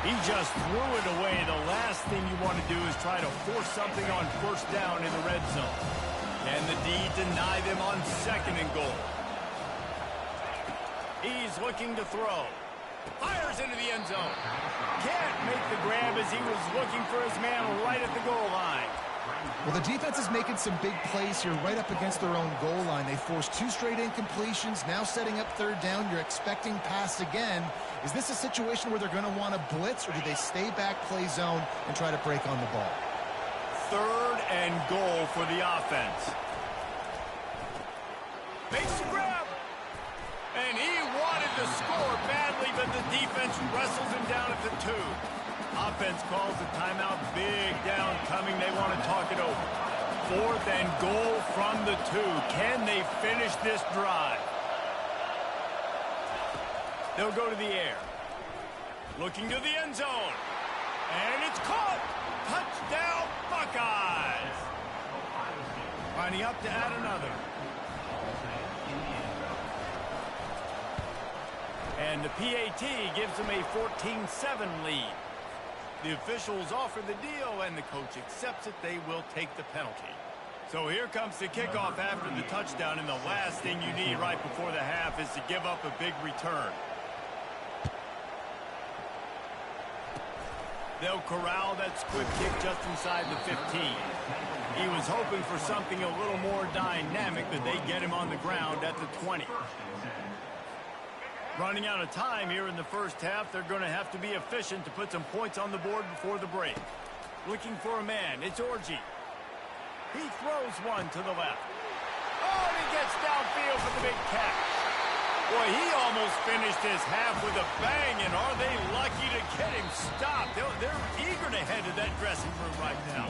He just threw it away. The last thing you want to do is try to force something on 1st down in the red zone. And the D deny them on 2nd and goal. He's looking to throw. Fires into the end zone. Can't make the grab as he was looking for his man right at the goal line. Well, the defense is making some big plays here right up against their own goal line. They forced 2 straight incompletions, now setting up 3rd down. You're expecting pass again. Is this a situation where they're going to want to blitz, or do they stay back, play zone, and try to break on the ball? 3rd and goal for the offense. Makes the grab. And he wanted to score badly, but the defense wrestles him down at the 2. Offense calls the timeout. Big down coming. They want to talk it over. 4th and goal from the 2. Can they finish this drive? They'll go to the air. Looking to the end zone. And it's caught. Touchdown, Buckeyes. Lining up to add another. And the PAT gives them a 14-7 lead. The officials offer the deal, and the coach accepts it. They will take the penalty. So here comes the kickoff after the touchdown, and the last thing you need right before the half is to give up a big return. They'll corral that squib kick just inside the 15. He was hoping for something a little more dynamic, but they get him on the ground at the 20. Running out of time here in the first half. They're going to have to be efficient to put some points on the board before the break. Looking for a man. It's Orji. He throws one to the left. Oh, and he gets downfield for the big catch. Boy, he almost finished his half with a bang, and are they lucky to get him stopped? They're eager to head to that dressing room right now.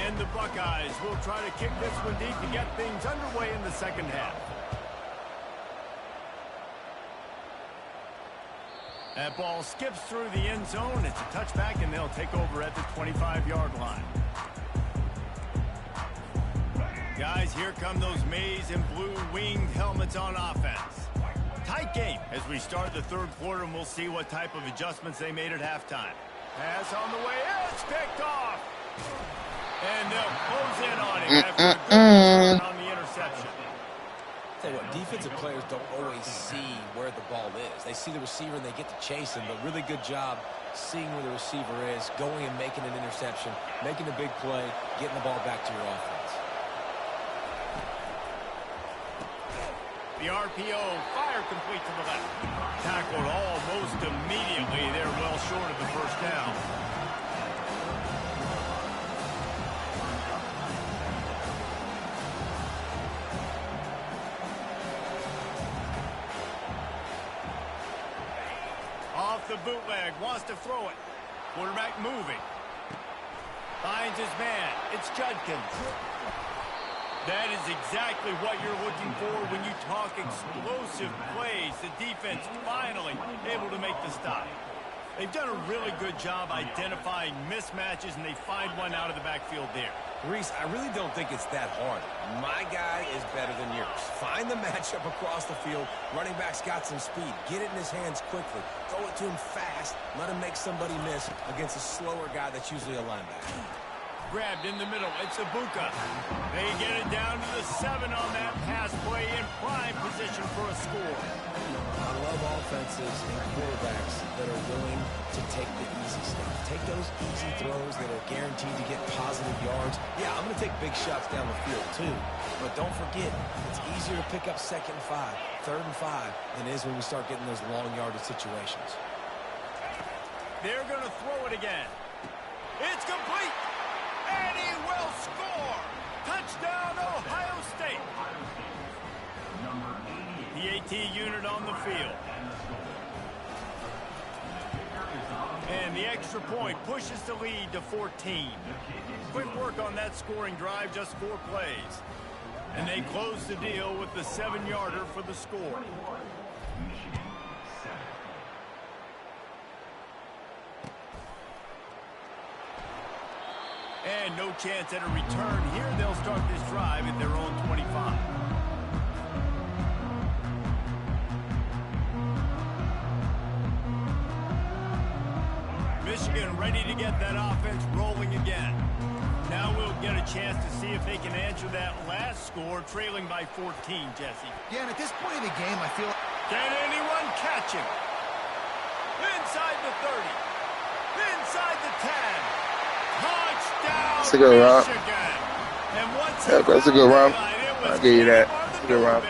And the Buckeyes will try to kick this one deep to get things underway in the second half. That ball skips through the end zone. It's a touchback, and they'll take over at the 25-yard line. Guys, here come those maize and blue winged helmets on offense. Tight game as we start the 3rd quarter, and we'll see what type of adjustments they made at halftime. Pass on the way. It's picked off. And they'll close in on him after a good return on the interception. Tell you what, defensive players don't always see where the ball is. They see the receiver and they get to chase him, but really good job seeing where the receiver is, going and making an interception, making a big play, getting the ball back to your offense. The RPO, fire complete to the left. Tackled almost immediately. They're well short of the first down. Off the bootleg, wants to throw it. Quarterback moving. Finds his man. It's Judkins. That is exactly what you're looking for when you talk explosive plays. The defense finally able to make the stop. They've done a really good job identifying mismatches, and they find one out of the backfield there. Reese, I really don't think it's that hard. My guy is better than yours. Find the matchup across the field. Running back's got some speed. Get it in his hands quickly. Throw it to him fast. Let him make somebody miss against a slower guy that's usually a linebacker. Grabbed in the middle. It's Ibuka. They get it down to the 7 on that pass play in prime position for a score. I love offenses and quarterbacks that are willing to take the easy stuff. Take those easy throws that are guaranteed to get positive yards. Yeah, I'm going to take big shots down the field too. But don't forget, it's easier to pick up 2nd and 5, 3rd and 5 than it is when we start getting those long yardage situations. They're going to throw it again. It's complete. And he will score. Touchdown, Ohio State. The AT unit on the field. And the extra point pushes the lead to 14. Quick work on that scoring drive, just 4 plays. And they close the deal with the 7-yarder for the score. And no chance at a return here. They'll start this drive at their own 25. Michigan ready to get that offense rolling again. Now we'll get a chance to see if they can answer that last score, trailing by 14, Jesse. Yeah, and at this point in the game, I feel... Can anyone catch him? Inside the 30. Inside the 10. Touchdown, That's a good run. Michigan. And once Yeah, that's a good run. I'll give you that. That's a good run.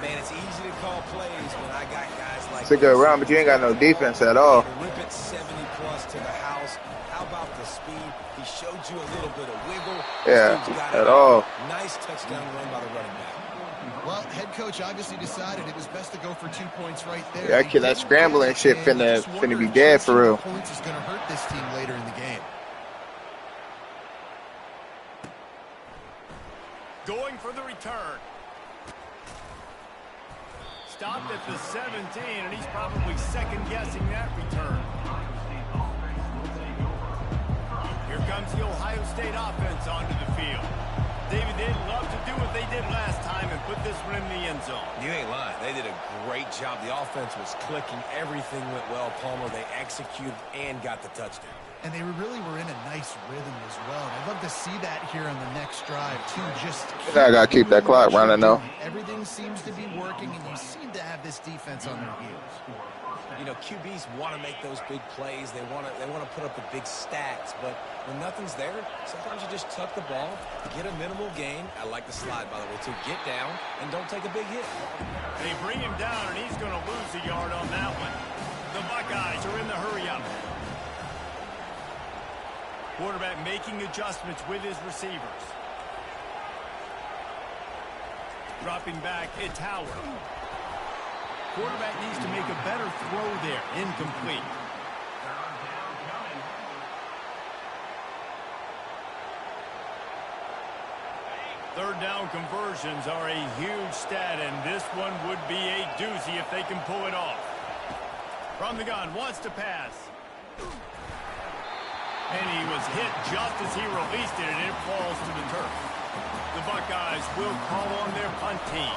Man, it's easy to call plays when I got guys like It's a good run, but you ain't got no defense at all. Rip it 70+ to the house. How about the speed? He showed you a little bit of wiggle. Yeah, at all. Nice touchdown run by the running back. Well, head coach obviously decided it was best to go for 2 points right there. Yeah, that scrambling shit finna be dead for real. Points is going to hurt this team later in the game. Going for the return. Stopped at the 17, and he's probably second-guessing that return. Here comes the Ohio State offense onto the field. David, they'd love to do what they did last time and put this one in the end zone. You ain't lying. They did a great job. The offense was clicking. Everything went well, Palmer. They executed and got the touchdown. And they really were in a nice rhythm as well. And I'd love to see that here on the next drive, too. I got to keep that clock running, though. Everything seems to be working, and you seem to have this defense on their heels. You know, QBs want to make those big plays. They want to put up the big stats. But when nothing's there, sometimes you just tuck the ball, get a minimal gain. I like the slide, by the way, too. Get down and don't take a big hit. They bring him down, and he's going to lose a yard on that one. The Buckeyes are in the hurry-up. Quarterback making adjustments with his receivers. Dropping back, it's Howard. Quarterback needs to make a better throw there. Incomplete. Third down conversions are a huge stat, and this one would be a doozy if they can pull it off. From the gun, wants to pass. And he was hit just as he released it, and it falls to the turf. The Buckeyes will call on their punt team.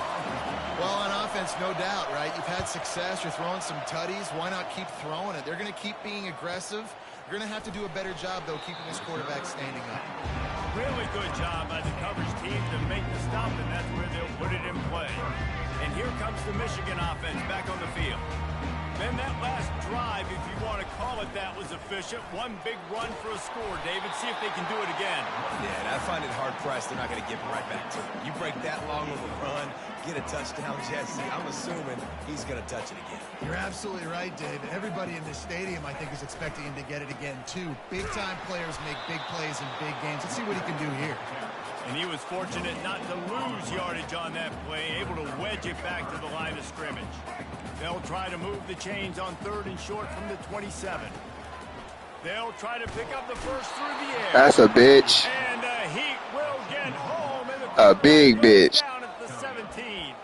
Well, on offense, no doubt, right? You've had success. You're throwing some tutties. Why not keep throwing it? They're going to keep being aggressive. You're going to have to do a better job, though, keeping this quarterback standing up. Really good job by the coverage team to make the stop, and that's where they'll put it in play. And here comes the Michigan offense back on the field. Then that last drive, if you want to call it that, was efficient. One big run for a score, David. See if they can do it again. Yeah, and I find it hard-pressed. They're not going to give it right back to him. You break that long of a run, get a touchdown, Jesse, I'm assuming he's going to touch it again. You're absolutely right, David. Everybody in this stadium, I think, is expecting him to get it again, too. Big-time players make big plays in big games. Let's see what he can do here. And he was fortunate not to lose yardage on that play, able to wedge it back to the line of scrimmage. They'll try to move the chains on 3rd and short from the 27. They'll try to pick up the first through the air. That's a bitch. And Heat will get home. And A big bitch. Down at the 17.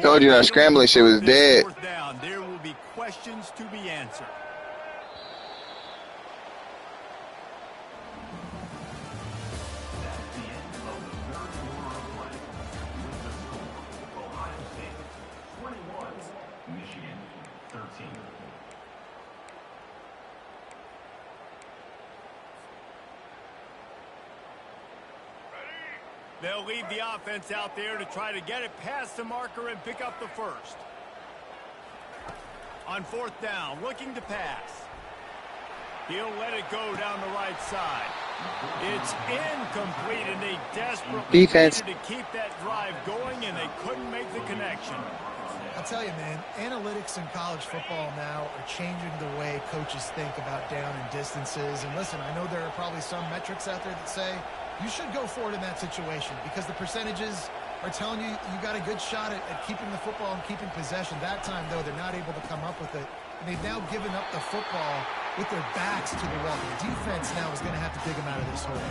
Told you that scrambling shit was dead. Down. There will be questions to be answered. They'll leave the offense out there to try to get it past the marker and pick up the first. On 4th down, looking to pass. He'll let it go down the right side. It's incomplete, and they desperately needed to keep that drive going, and they couldn't make the connection. I'll tell you, man, analytics in college football now are changing the way coaches think about down and distances. And listen, I know there are probably some metrics out there that say you should go for it in that situation because the percentages are telling you you got a good shot at keeping the football and keeping possession. That time, though, they're not able to come up with it. And they've now given up the football with their backs to the wall. The defense now is going to have to dig them out of this hole.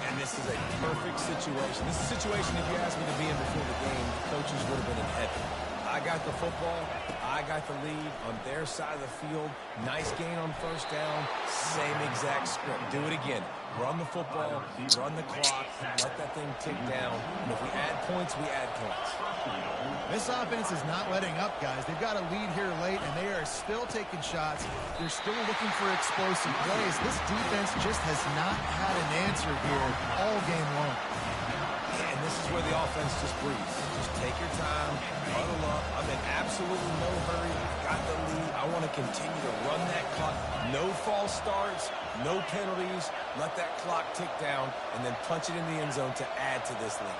And this is a perfect situation. This is a situation, if you asked me to be in before the game, the coaches would have been in heaven. I got the football. I got the lead on their side of the field. Nice gain on first down. Same exact script. Do it again. Run the football, run the clock, let that thing tick down. And if we add points, we add points. This offense is not letting up, guys. They've got a lead here late, and they are still taking shots. They're still looking for explosive plays. This defense just has not had an answer here all game long. Yeah, and this is where the offense just breathes. Just take your time, huddle up. I'm in absolutely no hurry. I got the lead. I want to continue to run that clock. No false starts, no penalties. Let that clock tick down, and then punch it in the end zone to add to this lead.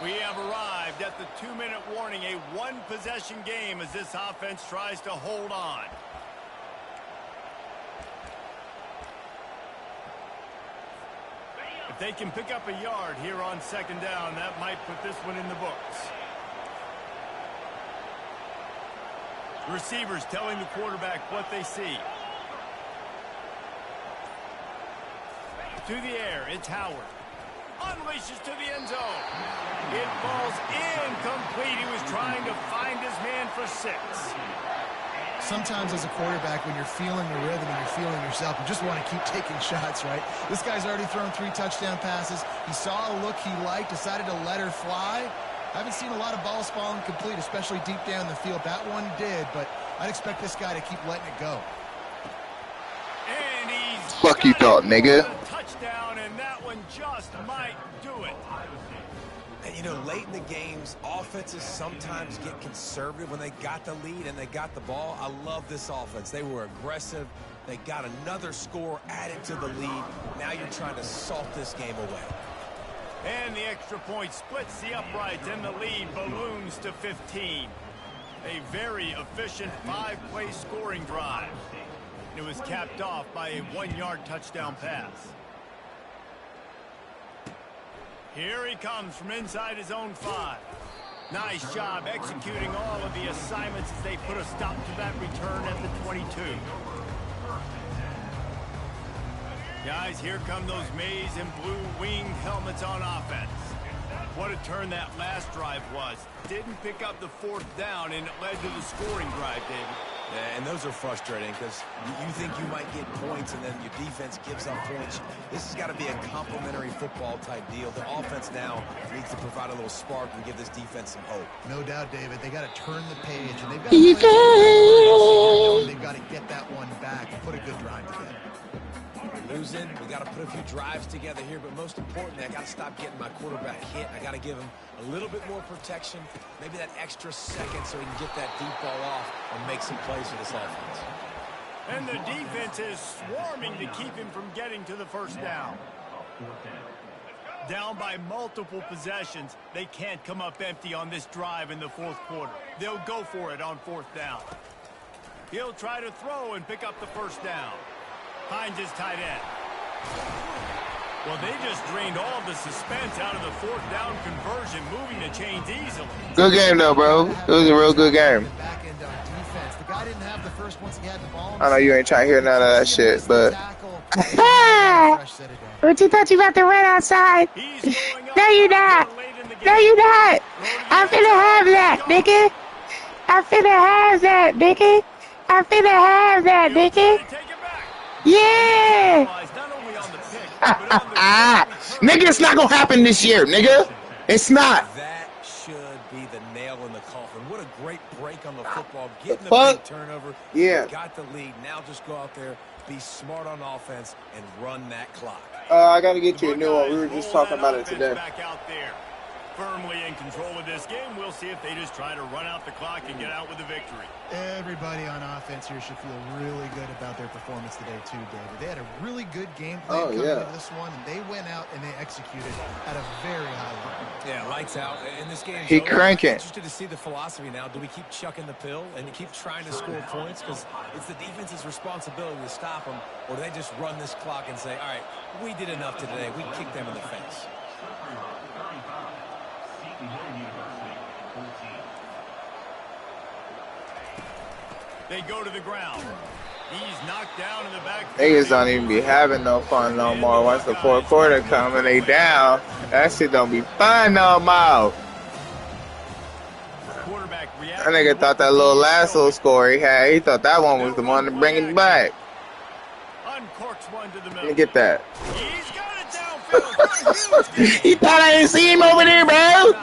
We have arrived at the 2-minute warning, a one-possession game as this offense tries to hold on. If they can pick up a yard here on second down, that might put this one in the books. Receivers telling the quarterback what they see. To the air, it's Howard. Unleashes to the end zone. It falls incomplete. He was trying to find his man for 6. Sometimes as a quarterback, when you're feeling the rhythm and you're feeling yourself, you just want to keep taking shots, right? This guy's already thrown 3 touchdown passes. He saw a look he liked, decided to let her fly. I haven't seen a lot of balls falling complete, especially deep down the field. That one did, but I'd expect this guy to keep letting it go. And he's Fuck you thought, nigga. Touchdown, and that one just might do it. And, you know, late in the games, offenses sometimes get conservative when they got the lead and they got the ball. I love this offense. They were aggressive. They got another score added to the lead. Now you're trying to salt this game away. And the extra point splits the uprights, and the lead balloons to 15. A very efficient 5-play scoring drive. It was capped off by a 1-yard touchdown pass. Here he comes from inside his own 5. Nice job executing all of the assignments as they put a stop to that return at the 22. Guys, here come those maize and blue winged helmets on offense. What a turn that last drive was. Didn't pick up the 4th down, and it led to the scoring drive, David. Yeah, and those are frustrating because you think you might get points and then your defense gives up points. This has got to be a complementary football type deal. The offense now needs to provide a little spark and give this defense some hope. No doubt, David. They got to turn the page, and they've got to get that one back and put a good drive together. Losing, we got to put a few drives together here, but most importantly, I got to stop getting my quarterback hit. I got to give him a little bit more protection, maybe that extra second so he can get that deep ball off and make some plays for this offense. And the defense is swarming to keep him from getting to the first down. Down by multiple possessions, they can't come up empty on this drive in the 4th quarter. They'll go for it on 4th down. He'll try to throw and pick up the first down. Finds his tight end. Well, they just drained all the suspense out of the 4th down conversion, moving the chains easily. Good game, though, bro. It was a real good game. Back end on defense. The guy didn't have the first once he had the ball. I know you ain't trying to hear none of that shit, but... What you thought you about to run outside? No, you not. No, you not. I'm finna have that, nigga. I'm finna have that, nigga. I'm finna have that, nigga. Yeah. Nigga, it's not gonna happen this year, nigga. It's not. That should be the nail in the coffin. What a great break on the football. Getting the big turnover. Yeah. Got the lead. Now just go out there, be smart on offense, and run that clock. I gotta get you a new one. We were just talking about it today. Back out there. Firmly in control of this game. We'll see if they just try to run out the clock and get out with a victory. Everybody on offense here should feel really good about their performance today too, David. They had a really good game plan coming into this one, and they went out and they executed at a very high level. Yeah, lights out. In this game, he cranking. I'm interested to see the philosophy now. Do we keep chucking the pill and keep trying to score points? Because it's the defense's responsibility to stop them, or do they just run this clock and say, all right, we did enough today. We kicked them in the face. They go to the ground. He's knocked down in the back. Niggas don't even be having no fun no more. Once the 4th quarter come and they down, that shit don't be fun no more. That nigga thought that little last little score he had, he thought that one was the one to bring him back. Let me get that. He thought I didn't see him over there, bro.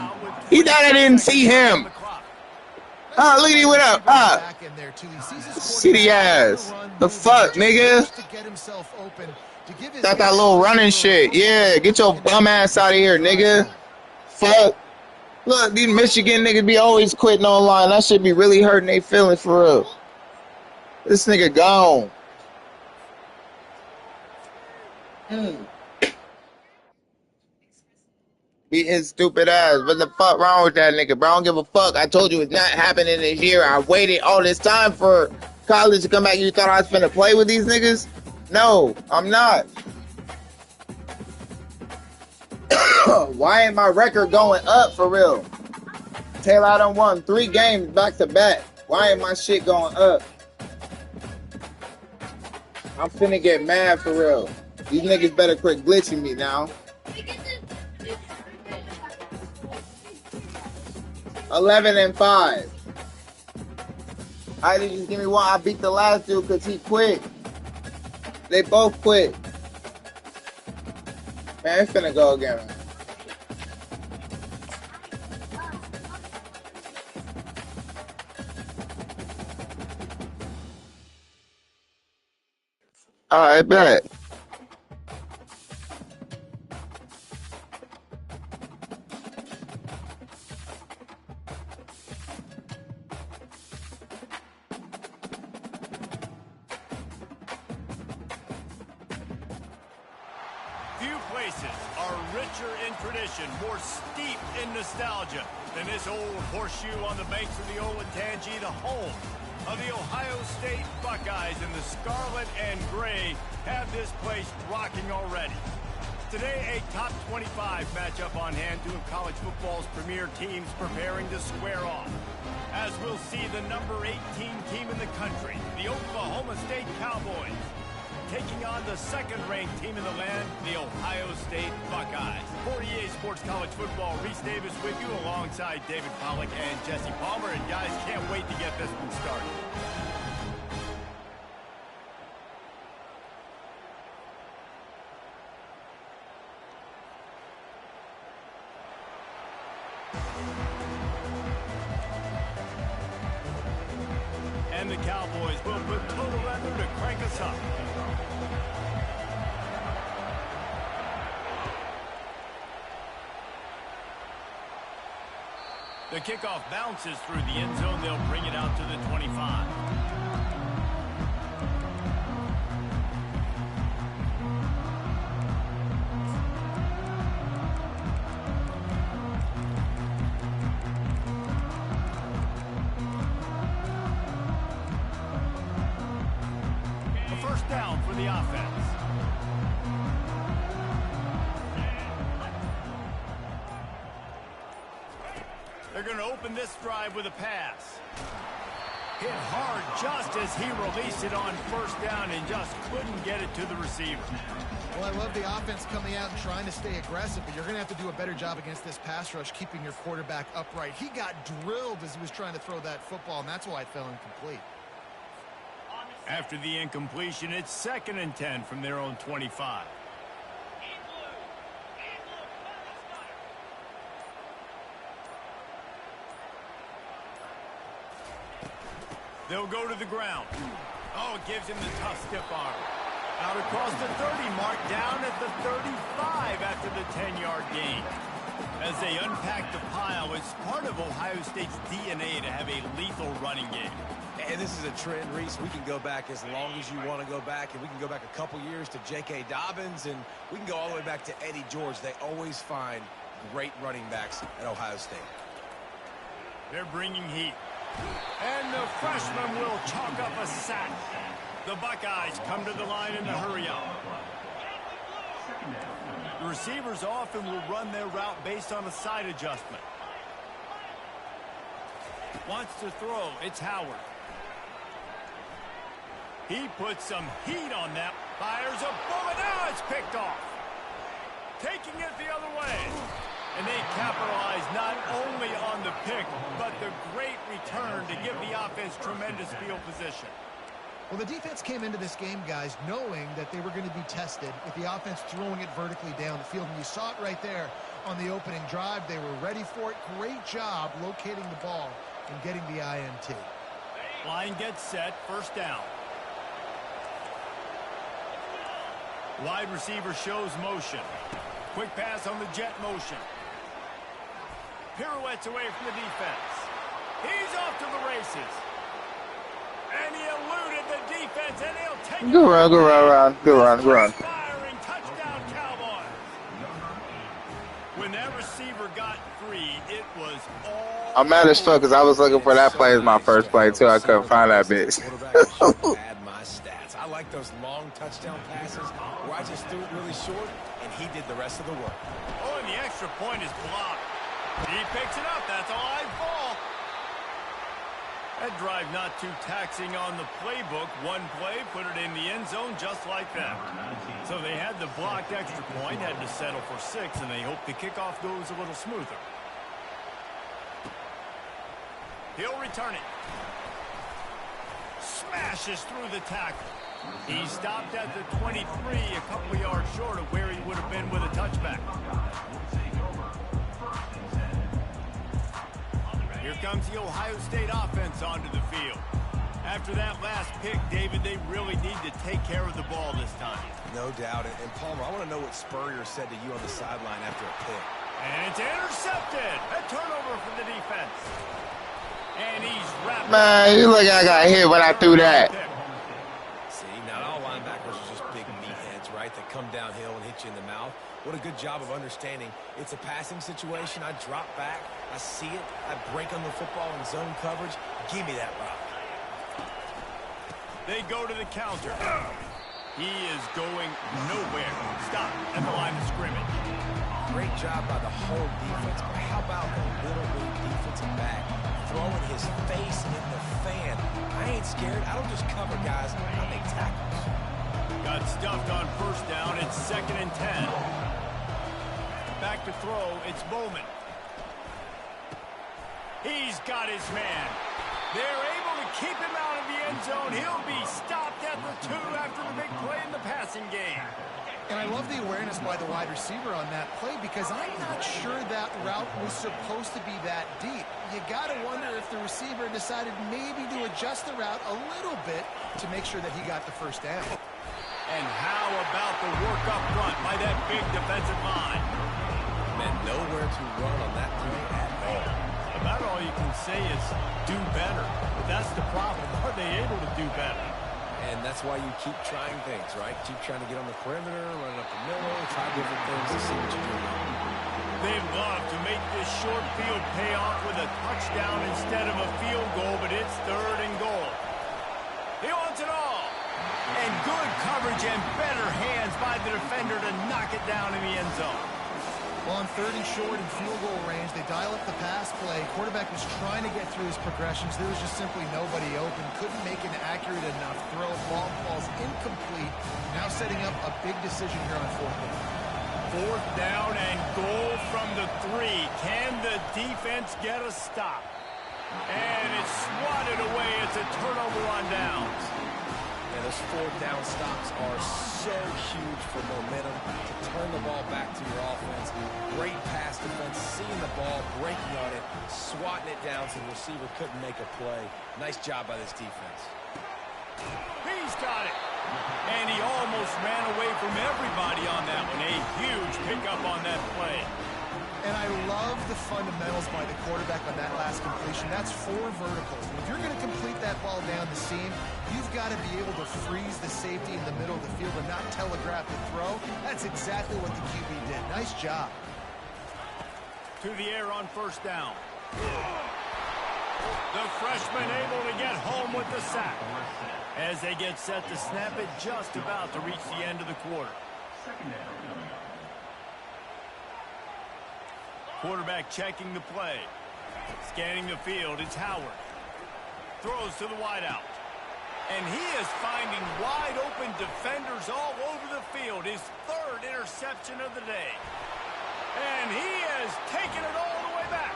He thought I didn't see him. Oh, look at he went up. See the ass. The fuck, nigga. Thought that little running shit. Yeah, get your bum ass out of here, nigga. Fuck. Look, these Michigan niggas be always quitting online. That shit be really hurting their feelings for real. This nigga gone. Beat his stupid ass. What the fuck wrong with that nigga, bro? I don't give a fuck. I told you it's not happening this year. I waited all this time for college to come back. You thought I was finna play with these niggas? No, I'm not. Why ain't my record going up for real? Taylor, I done won 3 games back to back. Why ain't my shit going up? I'm finna get mad for real. These niggas better quit glitching me now. 11-5. I didn't just give me one. I beat the last dude because he quit. They both quit. Man, it's finna go again. Alright, bet. Few places are richer in tradition, more steeped in nostalgia than this old horseshoe on the banks of the Olentangy, the home of the Ohio State Buckeyes, and the scarlet and gray have this place rocking already. Today, a top 25 matchup on hand, two of college football's premier teams preparing to square off. As we'll see the number 18 team in the country, the Oklahoma State Cowboys, taking on the second-ranked team in the land, the Ohio State Buckeyes. For EA Sports College Football, Reese Davis with you alongside David Pollack and Jesse Palmer. And guys, can't wait to get this one started. And the Cowboys will put total leather to crank us up. The kickoff bounces through the end zone. They'll bring it out to the 25. A first down for the offense. They're going to open this drive with a pass. Hit hard just as he released it on first down and just couldn't get it to the receiver. Well, I love the offense coming out and trying to stay aggressive, but you're going to have to do a better job against this pass rush, keeping your quarterback upright. He got drilled as he was trying to throw that football, and that's why it fell incomplete. After the incompletion, it's 2nd and 10 from their own 25. They'll go to the ground. Oh, it gives him the tough stiff arm. Out across the 30 mark, down at the 35 after the 10-yard gain. As they unpack the pile, it's part of Ohio State's DNA to have a lethal running game. And this is a trend, Reese. We can go back as long as you want to go back, and we can go back a couple years to J.K. Dobbins, and we can go all the way back to Eddie George. They always find great running backs at Ohio State. They're bringing heat. And the freshman will chalk up a sack. The Buckeyes come to the line in the hurry-up. The receivers often will run their route based on a side adjustment. Wants to throw. It's Howard. He puts some heat on that. Fires a bullet. Now it's picked off. Taking it the other way. And they capitalized not only on the pick, but the great return to give the offense tremendous field position. Well, the defense came into this game, guys, knowing that they were going to be tested with the offense throwing it vertically down the field. And you saw it right there on the opening drive. They were ready for it. Great job locating the ball and getting the INT. Line gets set, first down. Wide receiver shows motion. Quick pass on the jet motion. Pirouettes away from the defense. He's off to the races. And he eluded the defense, and he'll take it. Good run. Firing touchdown, Cowboys. When that receiver got free, it was all. I'm mad as fuck because I was looking for that play as my first play too. I couldn't find that bitch. Had my stats. I like those long touchdown passes where I just threw it really short, and he did the rest of the work. Oh, and the extra point is blocked. He picks it up. That's a live ball. That drive not too taxing on the playbook. One play, put it in the end zone just like that. So they had the blocked extra point, had to settle for 6, and they hope the kickoff goes a little smoother. He'll return it. Smashes through the tackle. He stopped at the 23, a couple of yards short of where he would have been with a touchback. Here comes the Ohio State offense onto the field. After that last pick, David, they really need to take care of the ball this time. No doubt. And Palmer, I want to know what Spurrier said to you on the sideline after a pick. And it's intercepted. A turnover for the defense. And he's wrapped. Man, you look like I got hit when I threw that. See, not all linebackers are just big meatheads, right? That come downhill and hit you in the mouth. What a good job of understanding. It's a passing situation. I drop back. I see it. I break on the football in zone coverage. Give me that rock. They go to the counter. He is going nowhere. Stop at the line of scrimmage. Great job by the whole defense. But how about the little league defensive back throwing his face in the fan? I ain't scared. I don't just cover guys. I make tackles. Got stuffed on first down. It's 2nd and 10. Back to throw. It's Bowman. He's got his man. They're able to keep him out of the end zone. He'll be stopped at the 2 after the big play in the passing game. And I love the awareness by the wide receiver on that play because I'm not sure that route was supposed to be that deep. You got to wonder if the receiver decided maybe to adjust the route a little bit to make sure that he got the first down. And how about the work up front by that big defensive line? And nowhere to run on that play at all. About all you can say is do better. But that's the problem. Are they able to do better? And that's why you keep trying things, right? Keep trying to get on the perimeter, run up the middle, try different things to see what you do. They'd love to make this short field pay off with a touchdown instead of a field goal, but it's 3rd and goal. He wants it all. And good coverage and better hands by the defender to knock it down in the end zone. Well, on 3rd and short and field goal range, they dial up the pass play. Quarterback was trying to get through his progressions. There was just simply nobody open. Couldn't make an accurate enough throw. Ball falls incomplete. Now setting up a big decision here on 4th down. 4th down and goal from the 3. Can the defense get a stop? And it's swatted away. It's a turnover on downs. And those 4th down stops are so huge for momentum to turn the ball back to your offense. Great pass defense, seeing the ball, breaking on it, swatting it down so the receiver couldn't make a play. Nice job by this defense. He's got it. And he almost ran away from everybody on that one. A huge pickup on that play. And I love the fundamentals by the quarterback on that last completion. That's 4 verticals. If you're going to complete that ball down the seam, you've got to be able to freeze the safety in the middle of the field and not telegraph the throw. That's exactly what the QB did. Nice job. To the air on 1st down. The freshman able to get home with the sack. As they get set to snap it, just about to reach the end of the quarter. Quarterback checking the play. Scanning the field, it's Howard. Throws to the wideout. And he is finding wide open defenders all over the field. His 3rd interception of the day. And he has taken it all the way back.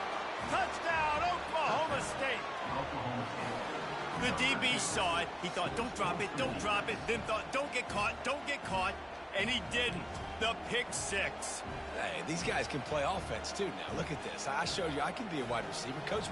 Touchdown, Oklahoma State. The DB saw it. He thought, don't drop it, don't drop it. Then thought, don't get caught, don't get caught. And he didn't. The pick six. Hey, these guys can play offense too now. Look at this. I showed you I can be a wide receiver. Coach